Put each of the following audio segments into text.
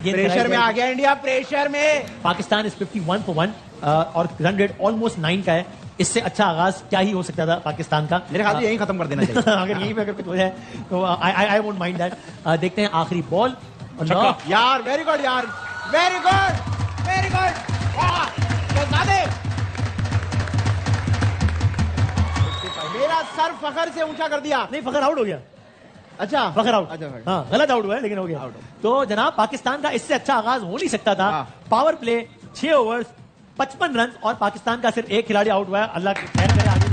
Pressure में आ गया India, pressure में। पाकिस्तान इस 51 for 1 और रन रेट ऑलमोस्ट 9 का है। इससे अच्छा आगाज क्या ही हो सकता था पाकिस्तान का। मेरे ख्याल से यही खत्म कर देना चाहिए। अगर यहीं पे अगर कुछ हो जाए तो आई वोंट माइंड दैट। देखते हैं आखिरी बॉल। यार वेरी गुड यार, वेरी गुड, वेरी गुड। मेरा सर फखर से ऊंचा कर दिया। नहीं, फखर आउट हो गया। अच्छा, फखर आउट। अच्छा, हाँ, गलत आउट हुआ है लेकिन हो गया। तो जनाब पाकिस्तान का इससे अच्छा आगाज हो नहीं सकता था। पावर प्ले 6 ओवर्स 55 रन और पाकिस्तान का सिर्फ एक खिलाड़ी आउट हुआ है। अल्लाह की खैर करे आगे।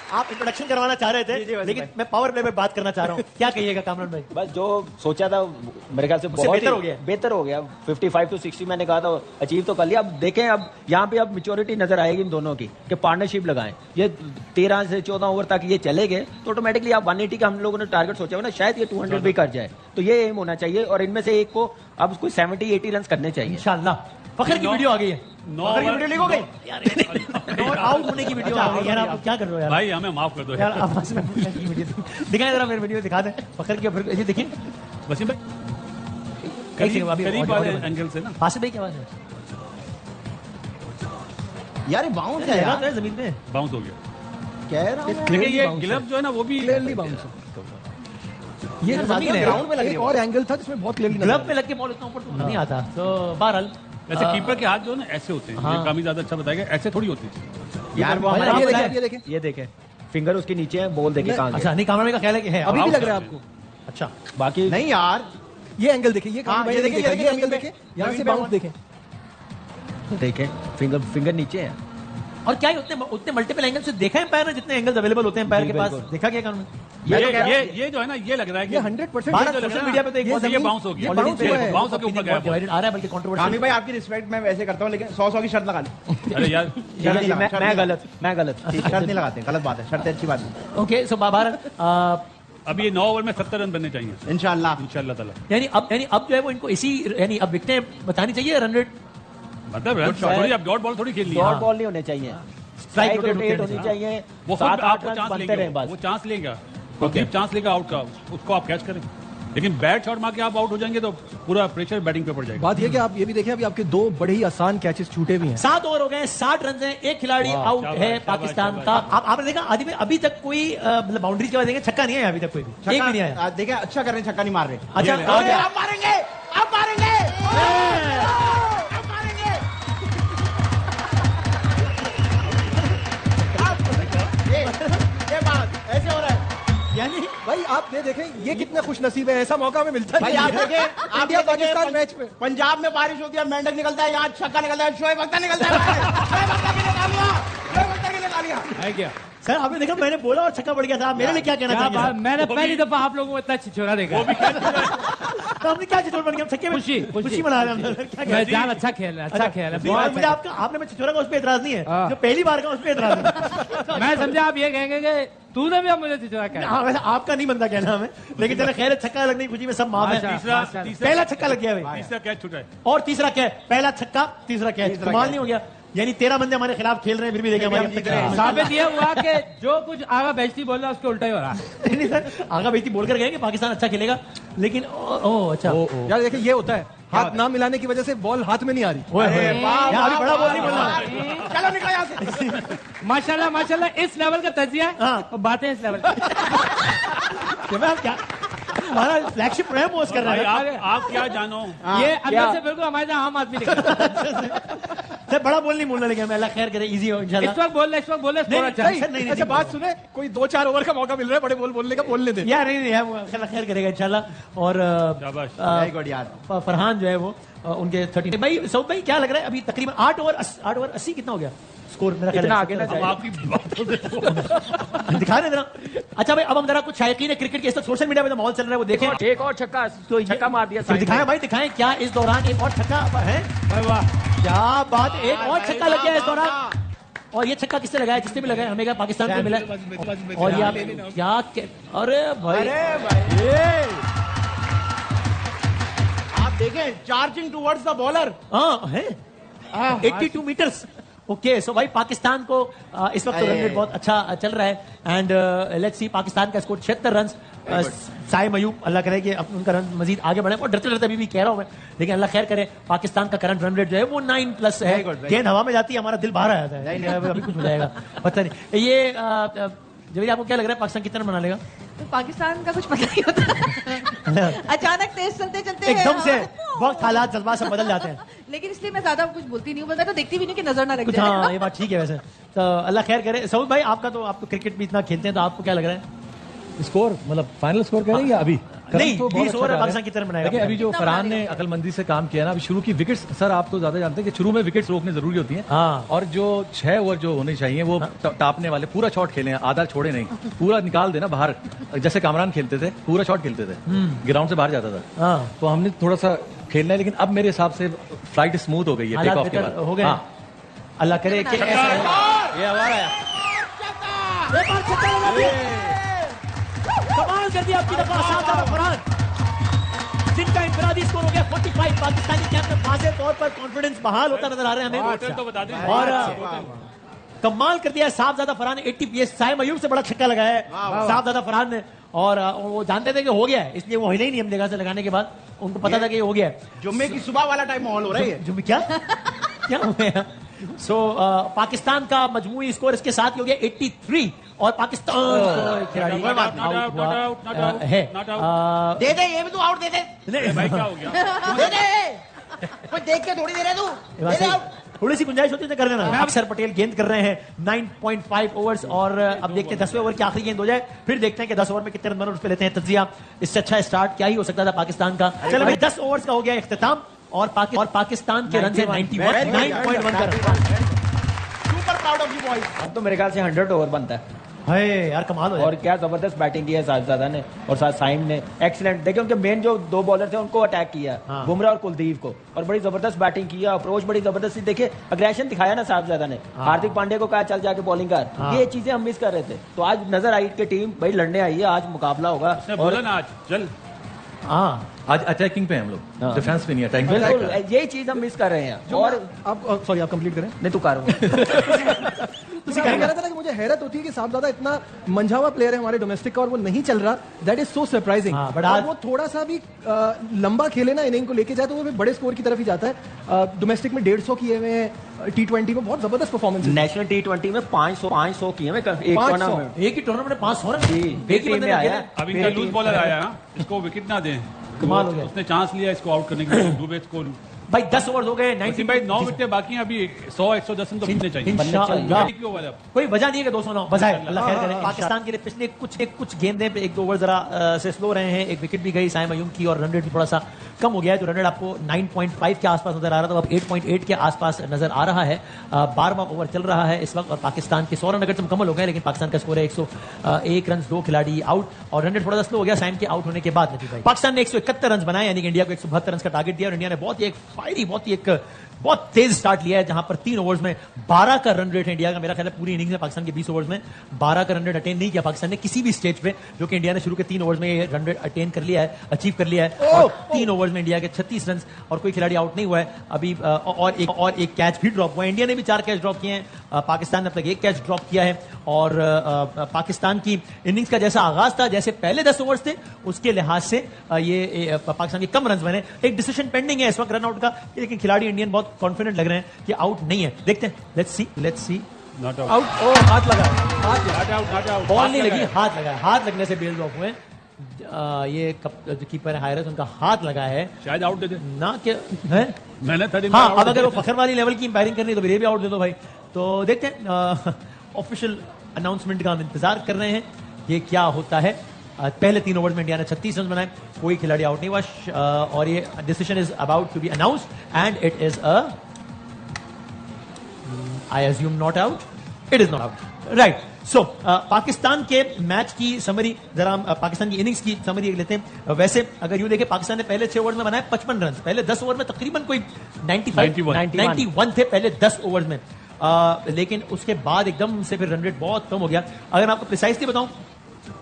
आप इंट्रोडक्शन करवाना चाह रहे थे लेकिन मैं पावर प्ले पे बात करना चाह रहा हूँ। क्या कहिएगा कामरान भाई? बस जो सोचा था मेरे ख्याल से बहुत बेहतर हो गया। 55 to 60 मैंने कहा था अचीव तो कर लिया। अब देखें अब यहाँ पे अब मैच्योरिटी नजर आएगी इन दोनों की कि पार्टनरशिप लगाएं। ये 13 से 14 ओवर तक ये चले गए तो ऑटोमेटिकली आप 180 का हम लोगों ने टारगेट सोचा हुआ ना, शायद ये 200 भी कर जाए। तो ये एम होना चाहिए और इनमें से एक को अब कोई 70-80 रन करने चाहिए इंशाल्लाह। फखर की वीडियो आ गई है। फखर की वीडियो लिखोगे? आउट होने की वीडियो आ गई यार। आप क्या कर रहे हो यार? भाई हमें माफ कर दो यार। आप दिखाएं जरा मेरी वीडियो दिखा दें फखर की। ये देखिए वसीम भाई करीब वाले एंगल से ना। फासिल भाई क्या बात है यार? ये बाउंस है यार, जमीन में बाउंस हो गया कह रहा हूं। लेकिन ये ग्लव जो है ना वो भी क्लियरली बाउंस है। ये जमीन है, ग्राउंड में लग रही है। और एंगल था जिसमें बहुत क्लियरली ग्लव पे लग के बॉल इतना ऊपर तो नहीं आता। तो बहरहाल ऐसे कीपर के हाथ जो है ना ऐसे होते हैं। ये काफी ज्यादा अच्छा बताएगा, ऐसे थोड़ी होती है यार। वो ये देखें फिंगर उसके नीचे है, बॉल देखे कहां। अच्छा, नहीं कामरान का ख्याल है कि है अभी भी लग रहा है आपको? अच्छा, बाकी नहीं यार, ये एंगल देखिए, ये एंगल देखें, यहाँ से बाउंस देखें, फिंगर नीचे है। और क्या ही उतने मल्टीपल एंगल से देखा है एम्पायर ने, जितने एंगल्स अवेलेबल होते हैं एम्पायर के पास। देखा क्या कानून? ये जो है ना ये लग रहा है कि 100% सोशल मीडिया पे तो ये बाउंस हो गया, बाउंस होकर ऊपर गया। डिवाइडेड आ रहा है बल्कि कंट्रोवर्शियल। भाई आपकी रिस्पेक्ट मैं वैसे करता हूं लेकिन 100 की शर्त लगा ली। अरे यार मैं गलत शर्त नहीं लगाते, गलत बात है। शर्त अच्छी बात है। ओके, सो भारत अब ये 9 ओवर में 70 रन बनने चाहिए इंशाल्लाह ताला। यानी अब जो है वो इनको इसी यानी अब विकेटें बतानी चाहिए रन रेट। मतलब रन थोड़ी अब डॉट बॉल थोड़ी खेलनी है। डॉट बॉल नहीं होने चाहिए, स्ट्राइक रोटेट होनी चाहिए। वो आपको चांस लेंगे, वो चांस लेगा, कुलदीप चांस लेगा आउट का, उसको आप कैच करें। लेकिन बैट शॉट मार के आप आउट हो जाएंगे तो पूरा प्रेशर बैटिंग पे पड़ जाएगा। बात ये कि आप ये भी देखें अभी आपके 2 बड़े ही आसान कैचेस छूटे भी हैं। 7 ओवर हो गए, 60 रन हैं, एक खिलाड़ी आउट है पाकिस्तान का। आपने देखा अभी तक कोई मतलब बाउंड्री के बाद देखें छक्का नहीं है अभी तक, कोई भी एक भी नहीं आया। देखा अच्छा कर रहे हैं, छक्का नहीं मार रहे। अच्छा आप मारेंगे, आप मारेंगे। ये बात ऐसे हो रहा है यानी भाई आप ये देखें ये कितना खुश नसीब है, ऐसा मौका हमें मिलता है। भाई आप देखें, इंडिया पाकिस्तान मैच में पंजाब में बारिश होती है, मेंढक निकलता है, यहाँ छक्का निकलता है, शोएब अख्तर निकलता है। शोएब अख्तर की निकालिया, शोएब अख्तर की निकालिया है क्या? सर आपने देखा मैंने बोला और छक्का पड़ गया था। मेरे लिए क्या कहना चाहिए? मैंने पहली दफा आप लोगों को इतना छिछोरा देखा। तो हमने क्या छिछोर बन गया? छक्के में खुशी मना रहे हैं। जान अच्छा खेल है, अच्छा खेल है। मुझे आपने मैं छिछोरा का उस पर एतराज नहीं है, जो पहली बार का उस पर एतराज है। मैं समझा आप ये कहेंगे कि तूने भी अब मुझे छिछोरा कहा। हाँ वैसे आपका नहीं बनता कहना हमें, लेकिन चलो खैर छक्का लगने की खुशी में सब माफ है। पहला छक्का लग गया भाई, तीसरा कैच छूटा है और तीसरा कैच, पहला छक्का तीसरा कैच, कमाल नहीं हो गया? यानी 13 बंदे हमारे खिलाफ खेल रहे हैं, फिर भी देखें साबित ये हुआ कि जो कुछ आगा बेइज्जती बोल रहा है उसके उल्टा ही हो रहा है। नहीं सर, आगा बेइज्जती बोलकर गए कि पाकिस्तान अच्छा खेलेगा, लेकिन अच्छा यार देखिए ये होता है, हाथ ना मिलाने की वजह से बॉल हाथ में नहीं आ रही। अभी बड़ा बॉल नहीं बोलना। चलो निकलो यहाँ से। माशाल्लाह माशाल्लाह इस लेवल का तजिया है, बातें इस लेवल क्या हमारा फ्लैगशिप प्रोग्राम होस्ट कर रहा है। आप क्या जानो, ये अंदर से बिल्कुल हमारे यहाँ आम आदमी सर बड़ा बोल नहीं बोलना, लेकिन अल्लाह खैर करे, इजी हो इंशाल्लाह। इस वक्त बोल रहे अच्छा बात सुने, कोई 2-4 ओवर का मौका मिल रहा है बड़े बोल बोलने का, बोलने दे यार। नहीं अल्लाह खैर करेगा इंशाल्लाह। और फरहान जो है वो उनके 30 भाई सऊद भाई क्या लग रहा है अभी तकरीबन 8 ओवर 80 कितना हो गया स्कोर? मेरा ख्याल आगे ना जाए। आपकी बातों से दिखा रहे जरा। अच्छा भाई अब हम जरा कुछ शायकीन क्रिकेट के इस सोशल मीडिया पे तो माहौल चल रहा है वो देखें। एक और छक्का मार दिया। दिखाएं भाई दिखाएं, क्या इस दौरान एक और छक्का है? क्या बात, एक और छक्का लग गया इस दौरान। और ये छक्का किससे लगाया? जिसने भी लगाया हमें क्या पाकिस्तान को मिला। और ये क्या अरे भाई आप देखें, चार्जिंग टुवर्ड्स द बॉलर। हाँ है 82 मीटर्स ओके सो भाई पाकिस्तान को इस वक्त रन रेट बहुत अच्छा चल रहा है एंड लेट्स सी पाकिस्तान का स्कोर 76 रन। साइम अयूब अल्लाह करे कि उनका रन मजीद आगे बढ़े और डरते डरते अभी भी कह रहा हूं मैं, लेकिन अल्लाह खैर करे। पाकिस्तान का करंट रन रेट जो है वो 9+ है। गेंद हवा में जाती है, हमारा दिल बाहर आ जाता है, अभी कुछ हो जाएगा पता नहीं। ये जब आपको क्या लग रहा है पाकिस्तान कितना बना लेगा? तो पाकिस्तान का कुछ पता नहीं होता अचानक तेज चलते चलते एकदम से वक्त हालात जज्बात सब बदल जाते हैं। लेकिन इसलिए मैं ज्यादा कुछ बोलती नहीं हूँ, मैं तो देखती भी नहीं कि नजर ना लग कुछ जाए। हाँ ये बात ठीक है वैसे तो अल्लाह खैर करे। सऊद भाई आपका तो आप तो क्रिकेट भी इतना खेलते हैं तो आपको क्या लग रहा है? स्कोर मतलब फाइनल स्कोर कह रहे हैं या अभी? नहीं, तो 20 ओवर पाकिस्तान की तरफ बनाएगा। देखिए अभी जो फरहान ने अकलमंदी से काम किया ना, अभी शुरू की विकेट्स, सर आप तो ज्यादा जानते हैं कि शुरू में विकेट्स रोकने जरूरी होती हैं। हाँ। और जो 6 ओवर जो होने चाहिए वो टापने वाले पूरा शॉट खेले हैं, आधा छोड़े नहीं, पूरा निकाल देना बाहर, जैसे कामरान खेलते थे पूरा शॉट खेलते थे, ग्राउंड से बाहर जाता था। हाँ। तो हमने थोड़ा सा खेलना है, लेकिन अब मेरे हिसाब से फ्लाइट स्मूथ हो गई है टेक ऑफ के बाद। हो गए हाँ। अल्लाह करे कि ऐसा ये आवाज आया, कमाल कर दिया आपकी दफा साथ फरहान, जिनका इंफरादी स्कोर हो गया 45। पाकिस्तानी कैंप में वाज़ेह तौर पर कॉन्फिडेंस बहाल होता नजर आ रहे हैं हमें तो बता दें। और कमाल कर दिया साहबजादा फरहान 80 PS। साइम अयूब से बड़ा छक्का लगाया है साहबजादा फरहान ने और वो जानते थे कि हो गया है, इसलिए वो हिले ही नहीं हम जगह से लगाने के बाद, उनको पता था कि ये हो गया है। जुम्मे की सुबह वाला टाइम माहौल हो रहा है। जुम्मे क्या क्या हो गया? सो पाकिस्तान का मजमूई स्कोर इसके साथ ही हो गया 83 और पाकिस्तान खिलाड़ी है। दे दे, ये भी तू आउट दे दे। भाई क्या हो गया? दे दे, कोई देख के थोड़ी दे रहे तू, दे दे आउट। थोड़ी सी गुंजाइश होती है तो कर देना। अक्षर पटेल गेंद कर रहे हैं 9.5 ओवर्स और अब देखते हैं 10वें ओवर की आखिरी गेंद हो जाए, फिर देखते हैं कि 10 ओवर में कितने रन बने, उस पर लेते हैं तज्जिया। इससे अच्छा स्टार्ट क्या ही हो सकता था पाकिस्तान का। चलो भाई 10 ओवर्स का हो गया इख्तिताम और पाकिस्तान के रन है 9.1 का run. Super proud of you boys. अब तो मेरे ख्याल से 100 ओवर बनता है। है यार कमाल हो और क्या जबरदस्त बैटिंग की है साजिदा ने और साथ साइम ने, एक्सीलेंट। देखिए उनके मेन जो 2 बॉलर थे उनको अटैक किया, हाँ। बुमराह और कुलदीप को, और बड़ी जबरदस्त बैटिंग किया, अप्रोच बड़ी जबरदस्त। देखिए अग्रेशन दिखाया ना साहबजादा ने, हार्दिक पांड्या को कहा चल जाके बॉलिंग कर, ये चीजें हम मिस कर रहे थे। तो आज नजर आई कि टीम भाई लड़ने आई है, आज मुकाबला होगा। और आज चल हाँ आज अटैकिंग पे हैं हम लोग, डिफेंस पे नहीं, अटैकिंग पे। बिल्कुल यही चीज हम मिस कर रहे हैं। और आप सॉरी आप कंप्लीट करें। नहीं तू कर मैं कह रहा था ना कि मुझे हैरत होती है कि साहबजादा इतना मंझा हुआ प्लेयर है हमारे डोमेस्टिक का और वो नहीं चल रहा, दैट इज सो सरप्राइजिंग। और वो थोड़ा सा भी लंबा खेले ना, इनिंग को लेके जाए तो वो भी बड़े स्कोर की तरफ ही जाता है। डोमेस्टिक में 150 किए हुए हैं, T20 में बहुत जबरदस्त परफॉर्मेंस है। नेशनल T20 में 500 किए हैं एक टूर्नामेंट, एक ही टूर्नामेंट में 500 रन एक टीम में आया। अब इनका लूज बॉलर आया ना, इसको विकेट ना दें, कमाल हो गया। उसने चांस लिया इसको आउट करने के लिए। दुबे को भाई 10 ओवर हो गए 90 भाई 9 विकेटें बाकी हैं, अभी 100-110 रन तो बनने चाहिए। इंशाअल्लाह क्यों वाला कोई वजह नहीं है कि 209 बजाय अल्लाह खैर करे। पाकिस्तान के लिए पिछले कुछ गेंदें पे 1-2 ओवर जरा से स्लो रहे हैं, एक विकेट भी गई साइम अयूब की और रन रेट भी थोड़ा सा कम हो गया है। तो रन रेट आपको 9.5 के आसपास नजर आ रहा था, अब 8.8 के आसपास नजर आ रहा है। 12वां ओवर चल रहा है इस वक्त और पाकिस्तान के 100 रन अगर मुकम्मल हो गए, लेकिन पाकिस्तान का स्कोर है 101 रन, 2 खिलाड़ी आउट और रन रेट थोड़ा सा स्लो हो गया साइम के आउट होने के बाद। पाकिस्तान ने 171 रन बनाए, यानी कि इंडिया को 172 रन का टारगेट दिया और इंडिया ने बहुत ही एक फायरी बहुत तेज स्टार्ट लिया है, जहां पर 3 ओवर्स में 12 का रन रेट है इंडिया का। मेरा ख्याल है पूरी इनिंग्स में पाकिस्तान के 20 ओवर्स में 12 का रन रेट अटेन नहीं किया पाकिस्तान ने किसी भी स्टेज पे, जो कि इंडिया ने शुरू के 3 ओवर्स में ये रन रेट अटेन कर लिया है, अचीव कर लिया है। और 3 ओवर्स में इंडिया के 36 रन और कोई खिलाड़ी आउट नहीं हुआ है अभी। और एक कैच भी ड्रॉप हुआ है। इंडिया ने भी 4 कैच ड्रॉप किए हैं, पाकिस्तान ने अब तक 1 कैच ड्रॉप किया है। और पाकिस्तान की इनिंग्स का जैसा आगाज था, जैसे पहले 10 ओवर्स थे, उसके लिहाज से ये पाकिस्तान के कम रन बने। एक डिसीजन पेंडिंग है इस वक्त रन आउट का, लेकिन खिलाड़ी इंडियन बहुत कॉन्फिडेंट लग रहे हैं कि आउट नहीं है। देखते हैं, लेट्स सी नॉट आउट। ओ हाथ लगा, आउट, बॉल नहीं लगी, हाथ लगा, हाथ लगने से बेल ड्रॉप हुए। ये जो कीपर है हायरस, उनका हाथ लगा है, शायद आउट दे दे ना कि है। मैंने 30 हाँ, अब अगर वो फखर वाली लेवल की इंपायरिंग करनी तो फिर ये भी आउट दे दो भाई। तो देखते हैं, ऑफिशियल अनाउंसमेंट का हम इंतजार कर रहे हैं, ये क्या होता है। पहले 3 ओवर्स में इंडिया ने 36 रन बनाए, कोई खिलाड़ी आउट नहीं हुआ और ये decision is about to be announced and it is I assume not out, it is not out, right. So Pakistan के मैच की समरी, जरा हम पाकिस्तान की इनिंग्स की समरी लेते हैं। वैसे अगर यूं देखें, पाकिस्तान ने पहले 6 ओवर्स में बनाए 55 रन, पहले 10 ओवर में तकरीबन कोई 91 थे पहले 10 ओवर्स में। लेकिन उसके बाद एकदम से फिर रन रेट बहुत कम हो गया। अगर मैं आपको प्रिसाइसली बताऊं,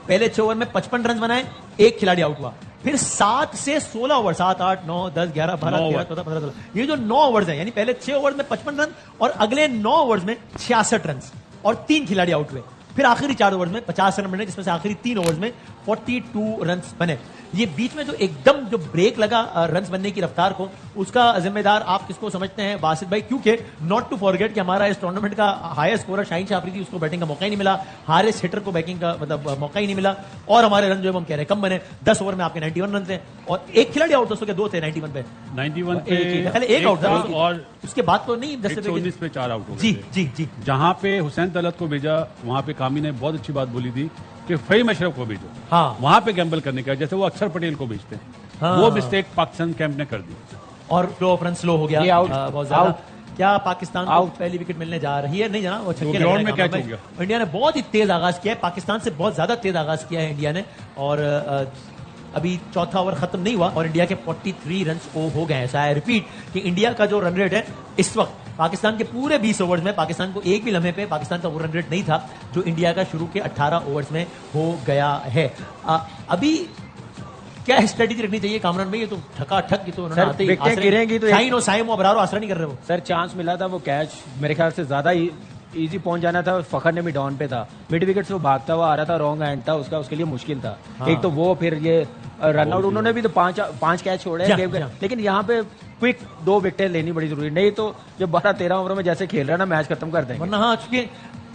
पहले 6 ओवर में 55 रन बनाए, 1 खिलाड़ी आउट हुआ। फिर 7 से 16 ओवर, 7, 8, 9, 10, 11, 12, 13, 14, 15, 16, ये जो 9 ओवर्स हैं, यानी पहले 6 ओवर्स में 55 रन और अगले 9 ओवर्स में 66 रन और 3 खिलाड़ी आउट हुए। फिर आखिरी 4 ओवर्स में 50 रन बने, जिसमें से आखिरी 3 ओवर्स में 42 रन बने। ये बीच में जो एकदम जो ब्रेक लगा रन्स बनने की रफ्तार को, उसका जिम्मेदार आप किसको समझते हैं बासित भाई? क्योंकि नॉट टू फॉरगेट कि हमारा इस टूर्नामेंट का हाईएस्ट स्कोरर शाहीन शाह अफरीदी, उसको बैटिंग का मौका ही नहीं मिला, हाईएस्ट हिटर को बैटिंग का मतलब मौका ही नहीं मिला, और हमारे रन जो है हम कह रहे हैं कम बने। 10 ओवर में आपके 91 रन थे और एक खिलाड़ी आउट, दोस्तों के 2 थे 91 पे, 91 पे पहले एक आउट था और उसके बाद तो नहीं, जैसे 119 पे 4 आउट हो गए जी थे। जी जी। जहां पे हुसैन तलत को भेजा, वहां पे कामी ने बहुत अच्छी बात बोली थी कि फहीम अशरफ को भेजो, हाँ, वहां पे गैम्बल करने का, जैसे वो अक्षर पटेल को भेजते हैं। हाँ, वो मिस्टेक पाकिस्तान कैंप ने कर दी और फ्लो ऑफ रन स्लो हो गया। ये आउट, बहुत ज्यादा। क्या पाकिस्तान को पहली विकेट मिलने जा रही है? नहीं जाना, वो छक्के ग्राउंड में कैच हो गया। इंडिया ने बहुत ही तेज आगाज किया है, पाकिस्तान से बहुत ज्यादा तेज आगाज किया है इंडिया ने, और अभी चौथा ओवर खत्म नहीं हुआ और इंडिया के 43 रन हो गए हैं। सो आई रिपीट कि इंडिया का जो रन रेट है इस वक्त, पाकिस्तान के पूरे 20 ओवर्स में पाकिस्तान को एक भी लम्हे पे पाकिस्तान का वो रन रेट नहीं था जो इंडिया का शुरू के 18 ओवर्स में हो गया है। अभी क्या स्ट्रेटेजी रखनी चाहिए कामरान भाई? ये तो ठका ठक, ये तो उन्होंने आते ही विकेटें गिरेंगी तो शाहीन और साइम अबरार आसरा नहीं कर रहे वो। सर चांस मिला था, वो कैच मेरे ख्याल से ज्यादा इजी पहुंच जाना था। फखर ने भी डाउन पे था, मिड विकेट से वो भागता हुआ आ रहा था, रॉन्ग हैंड था उसका, उसके लिए मुश्किल था। हाँ। एक तो वो, फिर ये रन आउट, उन्होंने भी तो पांच कैच छोड़े हैं गेम के, लेकिन यहाँ पे क्विक 2 विकेटें लेनी बड़ी जरूरी, नहीं तो जब 12-13 ओवर में जैसे खेल रहा है ना, मैच खत्म कर देंगे। वरना हाँ, चूंकि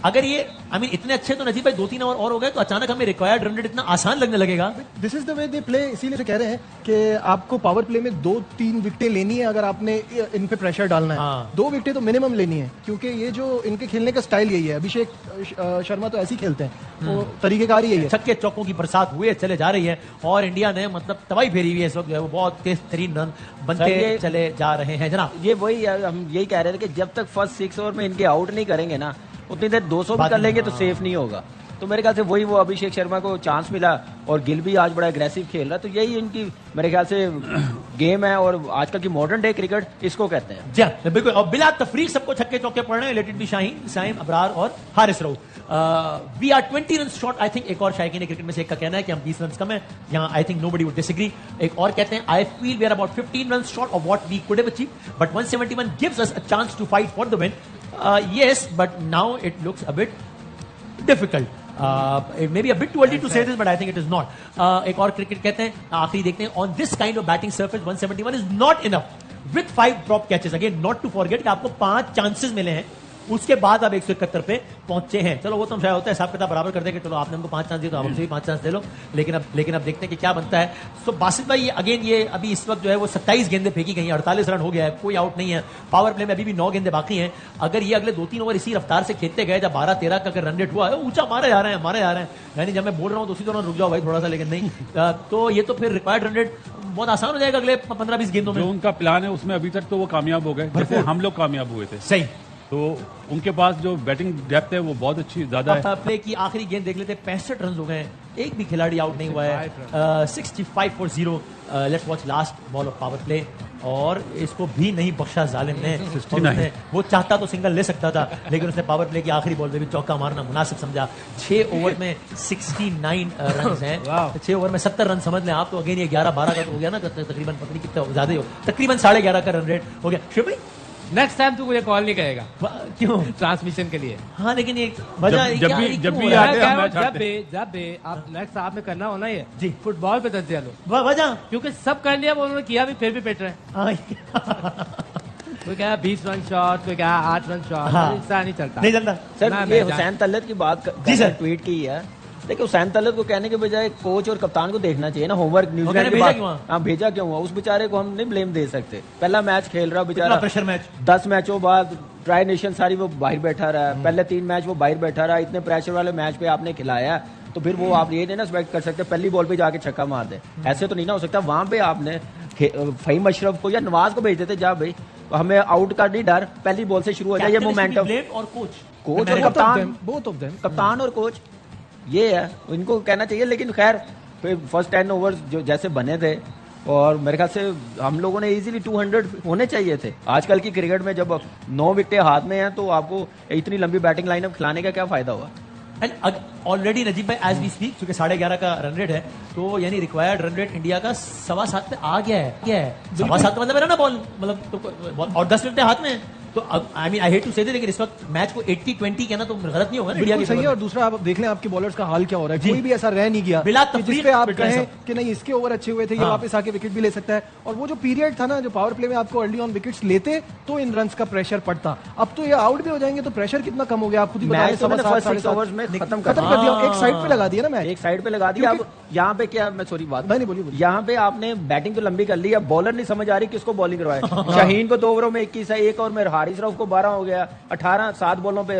अगर ये इतने अच्छे तो नजीब भाई 2-3 ओवर और हो गए तो अचानक हमें रिक्वायर्ड रन रेट इतना आसान लगने लगेगा। This is the way they play, इसीलिए तो कह रहे हैं कि आपको पावर प्ले में 2-3 विकेटें लेनी है अगर आपने इन पे प्रेशर डालना है। हाँ। 2 विकेटें तो मिनिमम लेनी है, क्योंकि ये जो इनके खेलने का स्टाइल यही है। अभिषेक शर्मा तो ऐसे ही खेलते हैं, तो तरीकेकार ही यही है। छक्के चौकों की बरसात हुए चले जा रही है और इंडिया ने मतलब तबाही फेरी हुई है इस वक्त, जो है वो बहुत तेज तरीन रन बनते चले जा रहे हैं जनाब। ये वही हम यही कह रहे थे कि जब तक फर्स्ट 6 ओवर में इनके आउट नहीं करेंगे ना, उतनी देर 200 भी कर लेंगे तो सेफ नहीं होगा। तो मेरे ख्याल से वही वो अभिषेक शर्मा को चांस मिला और गिल भी आज बड़ा एग्रेसिव खेल रहा है, तो यही इनकी मेरे ख्याल से गेम है और आजकल की मॉडर्न डे क्रिकेट इसको कहते हैं। जी हाँ, बिल्कुल। और बिला तफरीक सबको छक्के चौके पड़ रहे हैं, let it be Shaheen, Saim Abrar और Haris Rauf. We are 20 run short. I think एक और शायकीन क्रिकेट में से एक का कहना है कि हम 20 रन कम है, यहाँ I think nobody would disagree. एक और कहते हैं I feel we are about 15 run short of what we could have achieved, but 171 gives us a chance to fight for the win. Yes, but now it looks a bit difficult. It may be a bit too early to say this, but I think it is not. एक और cricket कहते हैं, आखिरी देखते हैं, on this kind of batting surface 171 is not enough with 5 drop catches. Again, not to forget कि आपको 5 chances मिले हैं, उसके बाद आप 171 पे पहुंचे हैं। चलो वो तो शायद होता है, हिसाब किताब बराबर कर देंगे, चलो आपने हमको 5 चांस दिए तो आप हमसे भी 5 चांस दे लो, लेकिन अब देखते हैं कि क्या बनता है। सो बासित भाई, अगेन ये अभी इस वक्त जो है वो 27 गेंदें फेंकी गई हैं, 48 रन हो गया है, कोई आउट नहीं है। पावर प्ले में अभी भी 9 गेंदें बाकी हैं। अगर ये अगले 2-3 ओवर इसी रफ्तार से खेलते गए, जब 12-13 का अगर रन रेट हुआ है, ऊंचा मारे जा रहे हैं, यानी जब मैं बोल रहा हूँ तो उसी दौरान रुक जाओ भाई थोड़ा सा, लेकिन नहीं, तो ये तो फिर रिक्वायर्ड रन रेट बहुत आसान हो जाएगा अगले 15-20 गेंदों में। जो उनका प्लान है उसमें अभी तक तो वो कामयाब हो गए, जैसे हम लोग कामयाब हुए थे। सही। तो उनके पास जो बैटिंग डेप्थ है वो बहुत अच्छी ज्यादा है। प्ले की आखिरी गेंद देख लेते हैं, 65 रन हो गए, एक भी खिलाड़ी आउट नहीं हुआ है। 65 for 0। Let's watch last ball of power play, और इसको भी नहीं बख्शा जालिम ने। वो चाहता तो सिंगल ले सकता था, लेकिन उसने पावर प्ले की आखिरी बॉल पे भी चौका मारना मुनासिब समझा। 6 ओवर में 69 रन हैं, 6 ओवर में 70 रन समझ लें आप, तो अगेन ये 11-12 का तो हो गया ना, तकरीबन पता नहीं कितना ज्यादा ही हो, तकरीबन 11.5 का रन रेट हो गया। शिव भाई नेक्स्ट टाइम तू मुझे कॉल नहीं करेगा, क्यों? ट्रांसमिशन के लिए। हाँ, लेकिन ये वजह जब भी जब भी आप नेक्स्ट आप में करना हो ना, ये जी फुटबॉल पे तज्जिया लो, वजह क्योंकि सब कर लिया, वो उन्होंने किया भी, फिर भी पिट रहे। कोई कहा 20 रन शॉट, कोई कहा 8 रन शॉट, ऐसा नहीं चलता, नहीं चलता। सर ये हुसैन तलत की बात जी सर ट्वीट की है, देखिए हुसैन तलत को कहने के बजाय कोच और कप्तान को देखना चाहिए ना। होमवर्क न्यूजीलैंड के बाद भेजा क्यों हुआ? उस बेचारे को हम नहीं ब्लेम दे सकते, पहला मैच खेल रहा बेचारा, प्रेशर मैच, 10 मैचों बाद ट्राई नेशन सारी वो बाहर बैठा रहा, पहले 3 मैच वो बाहर बैठा रहा, इतने प्रेशर वाले मैच पे आपने खिलाया, तो फिर वो आप ये नहीं ना एक्सपेक्ट कर सकते पहली बॉल पे जाके छक्का मार दे, ऐसे तो नहीं ना हो सकता। वहां पे आपने फहीम अशरफ को या नवाज को भेज देते, जा भाई हमें आउट का नहीं डर, पहली बॉल से शुरू हो जाए ये मोमेंटम। और कोच और कप्तान, कप्तान और कोच, ये है इनको कहना चाहिए। लेकिन खैर फर्स्ट 10 ओवर्स जो जैसे बने थे, और मेरे ख्याल से हम लोगों ने इजीली 200 होने चाहिए थे। आजकल की क्रिकेट में जब 9 विकेटें हाथ में हैं, तो आपको इतनी लंबी बैटिंग लाइनअप खिलाने का क्या फायदा हुआ? एंड ऑलरेडी नजीब भाई एज वी स्पीक, क्योंकि 11.5 का रन रेट है, तो यानी रिक्वायर्ड रन रेट इंडिया का 7.25 पे आ गया है। क्या है 7.25 का मतलब है ना बॉल, मतलब तो और 10 मिनट हाथ में। तो अब I mean I hate to say लेकिन इस वक्त मैच को 80-20 कहना तो गलत नहीं होगा ना इंडिया की सही है। और दूसरा आप देख लें आपके बॉलर्स का हाल क्या हो रहा है, कोई भी ऐसा रह नहीं गया बिला कि जिस पे आप कहें कि नहीं इसके ओवर अच्छे हुए थे, ये वापस आके विकेट भी ले सकता है। और वो जो पीरियड था ना, जो पावर प्ले में आपको अर्ली ऑन विकेट्स लेते तो इन रन्स का प्रेशर पड़ता, अब तो ये आउट भी हो जाएंगे तो प्रेशर कितना कम हो गया। आप खुद ही बताएं, 7.5 ओवर्स में खत्म कर दिया, एक साइड पे लगा दिया ना मैच, एक साइड पे लगा दिया। अब यहाँ पे क्या, मैं सॉरी बात नहीं बोलिए, यहाँ पे आपने बैटिंग तो लंबी कर ली, अब बॉलर नहीं समझ आ रही किसको बॉलिंग करवाए। शाहीन को 2 ओवरों में 21 है, 1 ओवर में हारिस रऊफ को 12 हो गया, 18 7 बॉलों पे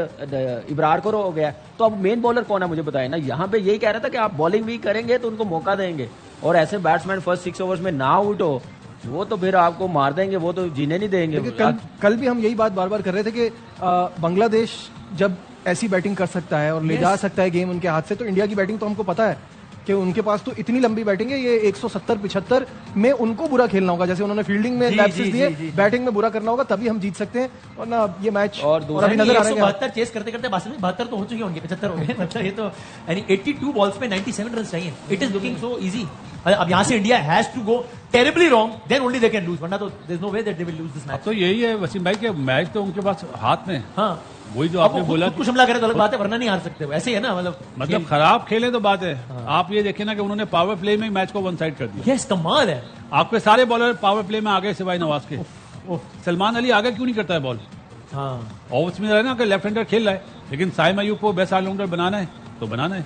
इब्रार को हो गया। तो अब मेन बॉलर कौन है मुझे बताए ना। यहाँ पे यही कह रहा था कि आप बॉलिंग भी करेंगे तो उनको मौका देंगे, और ऐसे बैट्समैन फर्स्ट 6 ओवर्स में ना आउट हो वो तो फिर आपको मार देंगे, वो तो जीने नहीं देंगे। कल भी हम यही बात बार बार कर रहे थे कि बांग्लादेश जब ऐसी बैटिंग कर सकता है और ले जा सकता है गेम उनके हाथ से, तो इंडिया की बैटिंग तो हमको पता है कि उनके पास तो इतनी लंबी बैटिंग है, ये 170-75 में उनको बुरा खेलना होगा, जैसे उन्होंने फील्डिंग में लैप्सेस दिए, बैटिंग में बुरा करना होगा, तभी हम जीत सकते हैं। और ना ये मैच और अभी नजर आ रहा है 172 चेस करते करते 72 तो हो चुके होंगे, 75 हो गए मतलब ये तो यानी 82 बॉल्स पे 97 रन चाहिए। It is looking so easy. अब यहाँ से India has to go terribly wrong, then only they can lose, वरना तो there is no way that they will lose this match. तो यही है वसीम भाई के मैच तो उनके पास हाथ में। हाँ वही जो आपने बोला कुछ हमला करे तो अलग बात है, वरना नहीं हार सकते वो, ऐसे ही है ना। मतलब खराब खेले तो बात है। आप ये देखें ना कि उन्होंने पावर प्ले में मैच को वन साइड कर दिया। यस कमाल है। आपके सारे बॉलर पावर प्ले में आ गए सिवाय नवाज के। सलमान अली आगे क्यों नहीं करता है बॉल? और उसमें रहे ना कि लेफ्ट हैंडर खेल रहा है, लेकिन साइम अयूब को बेस्ट ऑलराउंडर बनाना है तो बनाना है।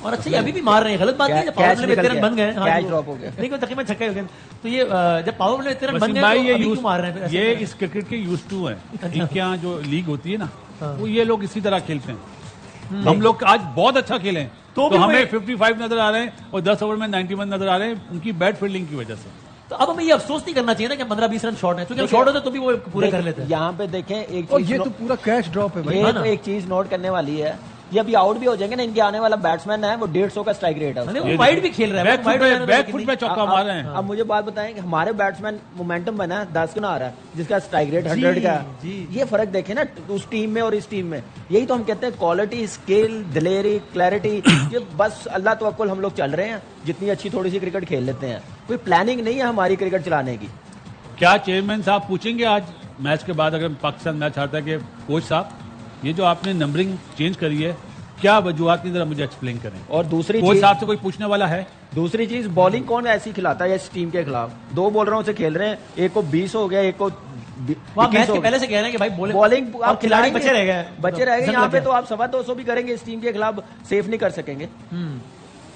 और अच्छा अभी भी मार रहे हैं, गलत बात नहीं है। पावर प्ले में 13 रन बन गए, कैच ड्रॉप हो गया, नहीं कोई तकरीबन छक्के हो गए। तो ये जब पावर प्ले में 13 रन बन गए भाई तो अभी क्यों मार रहे हैं? ये इस क्रिकेट के यूज्ड टू है। इनके यहाँ जो लीग होती है ना, वो ये लोग इसी तरह खेलते हैं। हम लोग आज बहुत अच्छा खेले तो हमें 55 नजर आ रहे हैं और 10 ओवर में 91 नजर आ रहे हैं, उनकी बैड फील्डिंग की वजह से। तो अब हमें ये अफसोस नहीं करना चाहिए ना कि 15-20 रन शॉर्ट है, क्योंकि शॉर्ट होता तो भी वो पूरे कर लेते हैं। यहाँ पे देखें एक और ये तो पूरा कैच ड्रॉप है भाई। एक चीज नोट करने वाली है, ये अभी आउट भी हो जाएंगे ना, इनके आने वाला बैट्समैन है वो 150 का स्ट्राइक रेट है, वो वाइड भी खेल रहा है, बैक फुट पे चौका मार रहे हैं। अब मुझे बात बताएं कि हमारे बैट्समैन मोमेंटम बना है 10 गुना आ रहा है, जिसका स्ट्राइक रेट 100 का। ये फर्क देखें ना उस टीम में और इस टीम में। यही तो हम कहते हैं क्वालिटी, स्किल, दिलेरी, क्लैरिटी। ये बस अल्लाह तवक्कुल हम लोग चल रहे हैं, जितनी अच्छी थोड़ी सी क्रिकेट खेल लेते हैं, कोई प्लानिंग नहीं है हमारी क्रिकेट चलाने की। क्या चेयरमैन साहब पूछेंगे आज मैच के बाद, अगर पाकिस्तान मैच हारता है, कि कोच साहब ये जो आपने नंबरिंग चेंज करी है क्या वजूहत की, जरा मुझे एक्सप्लेन करें। और दूसरी कोच साहब से कोई पूछने वाला है? दूसरी चीज, बॉलिंग कौन ऐसी खिलाता है इस टीम के खिलाफ? 2 बॉलरों से खेल रहे हैं, एक को 20 हो गया, एक को मैच के पहले से कह रहे हैं कि भाई बॉलिंग आप खिलाड़ी बचे रह गए यहाँ पे तो आप 225 भी करेंगे इस टीम के खिलाफ सेफ नहीं कर सकेंगे।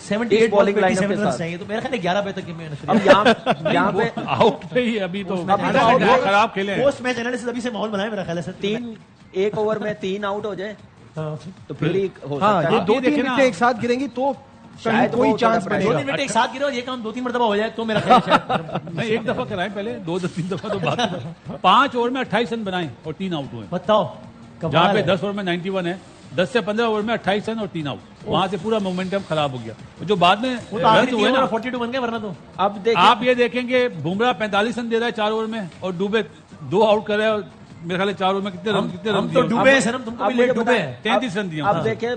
78 बॉलिंग लाइन के साथ चाहिए, तो मेरा ख्याल है 11 बजे तक ये अब यहाँ पे आउट पे ही अभी तो खराब खेले। पोस्ट मैच एनालिसिस अभी से माहौल बनाए मेरा ख्याल है। 1 ओवर में 3 आउट हो जाए तो फिर ही हो सकता है। ये 2-3 विकेटें एक साथ गिरेंगी तो शायद कोई चांस बनेगा। 2-3 मिनट एक साथ गिरो, ये काम 2-3 मरतबा हो जाए तो मेरा ख्याल है। नहीं, एक दफा कराएं पहले, 2-3 दफा तो बात। 5 ओवर में 28 रन बनाए और 3 आउट हुए। बताओ, जहाँ पे 10 ओवर में 91 है, 10 से 15 ओवर में 28 रन और 3 आउट, वहां से पूरा मोमेंटम खराब हो गया। जो बाद में 42 बन गए, वरना तो अब आप ये देखेंगे बुमराह 45 रन दे रहा है 4 ओवर में और डूबे 2 आउट कर रहा है। मेरे ख्याल 4 ओवर में कितने रन तो डूबे हैं सर, तुमको भी लेट डूबे हैं। 33 रन दिए। अब देखिए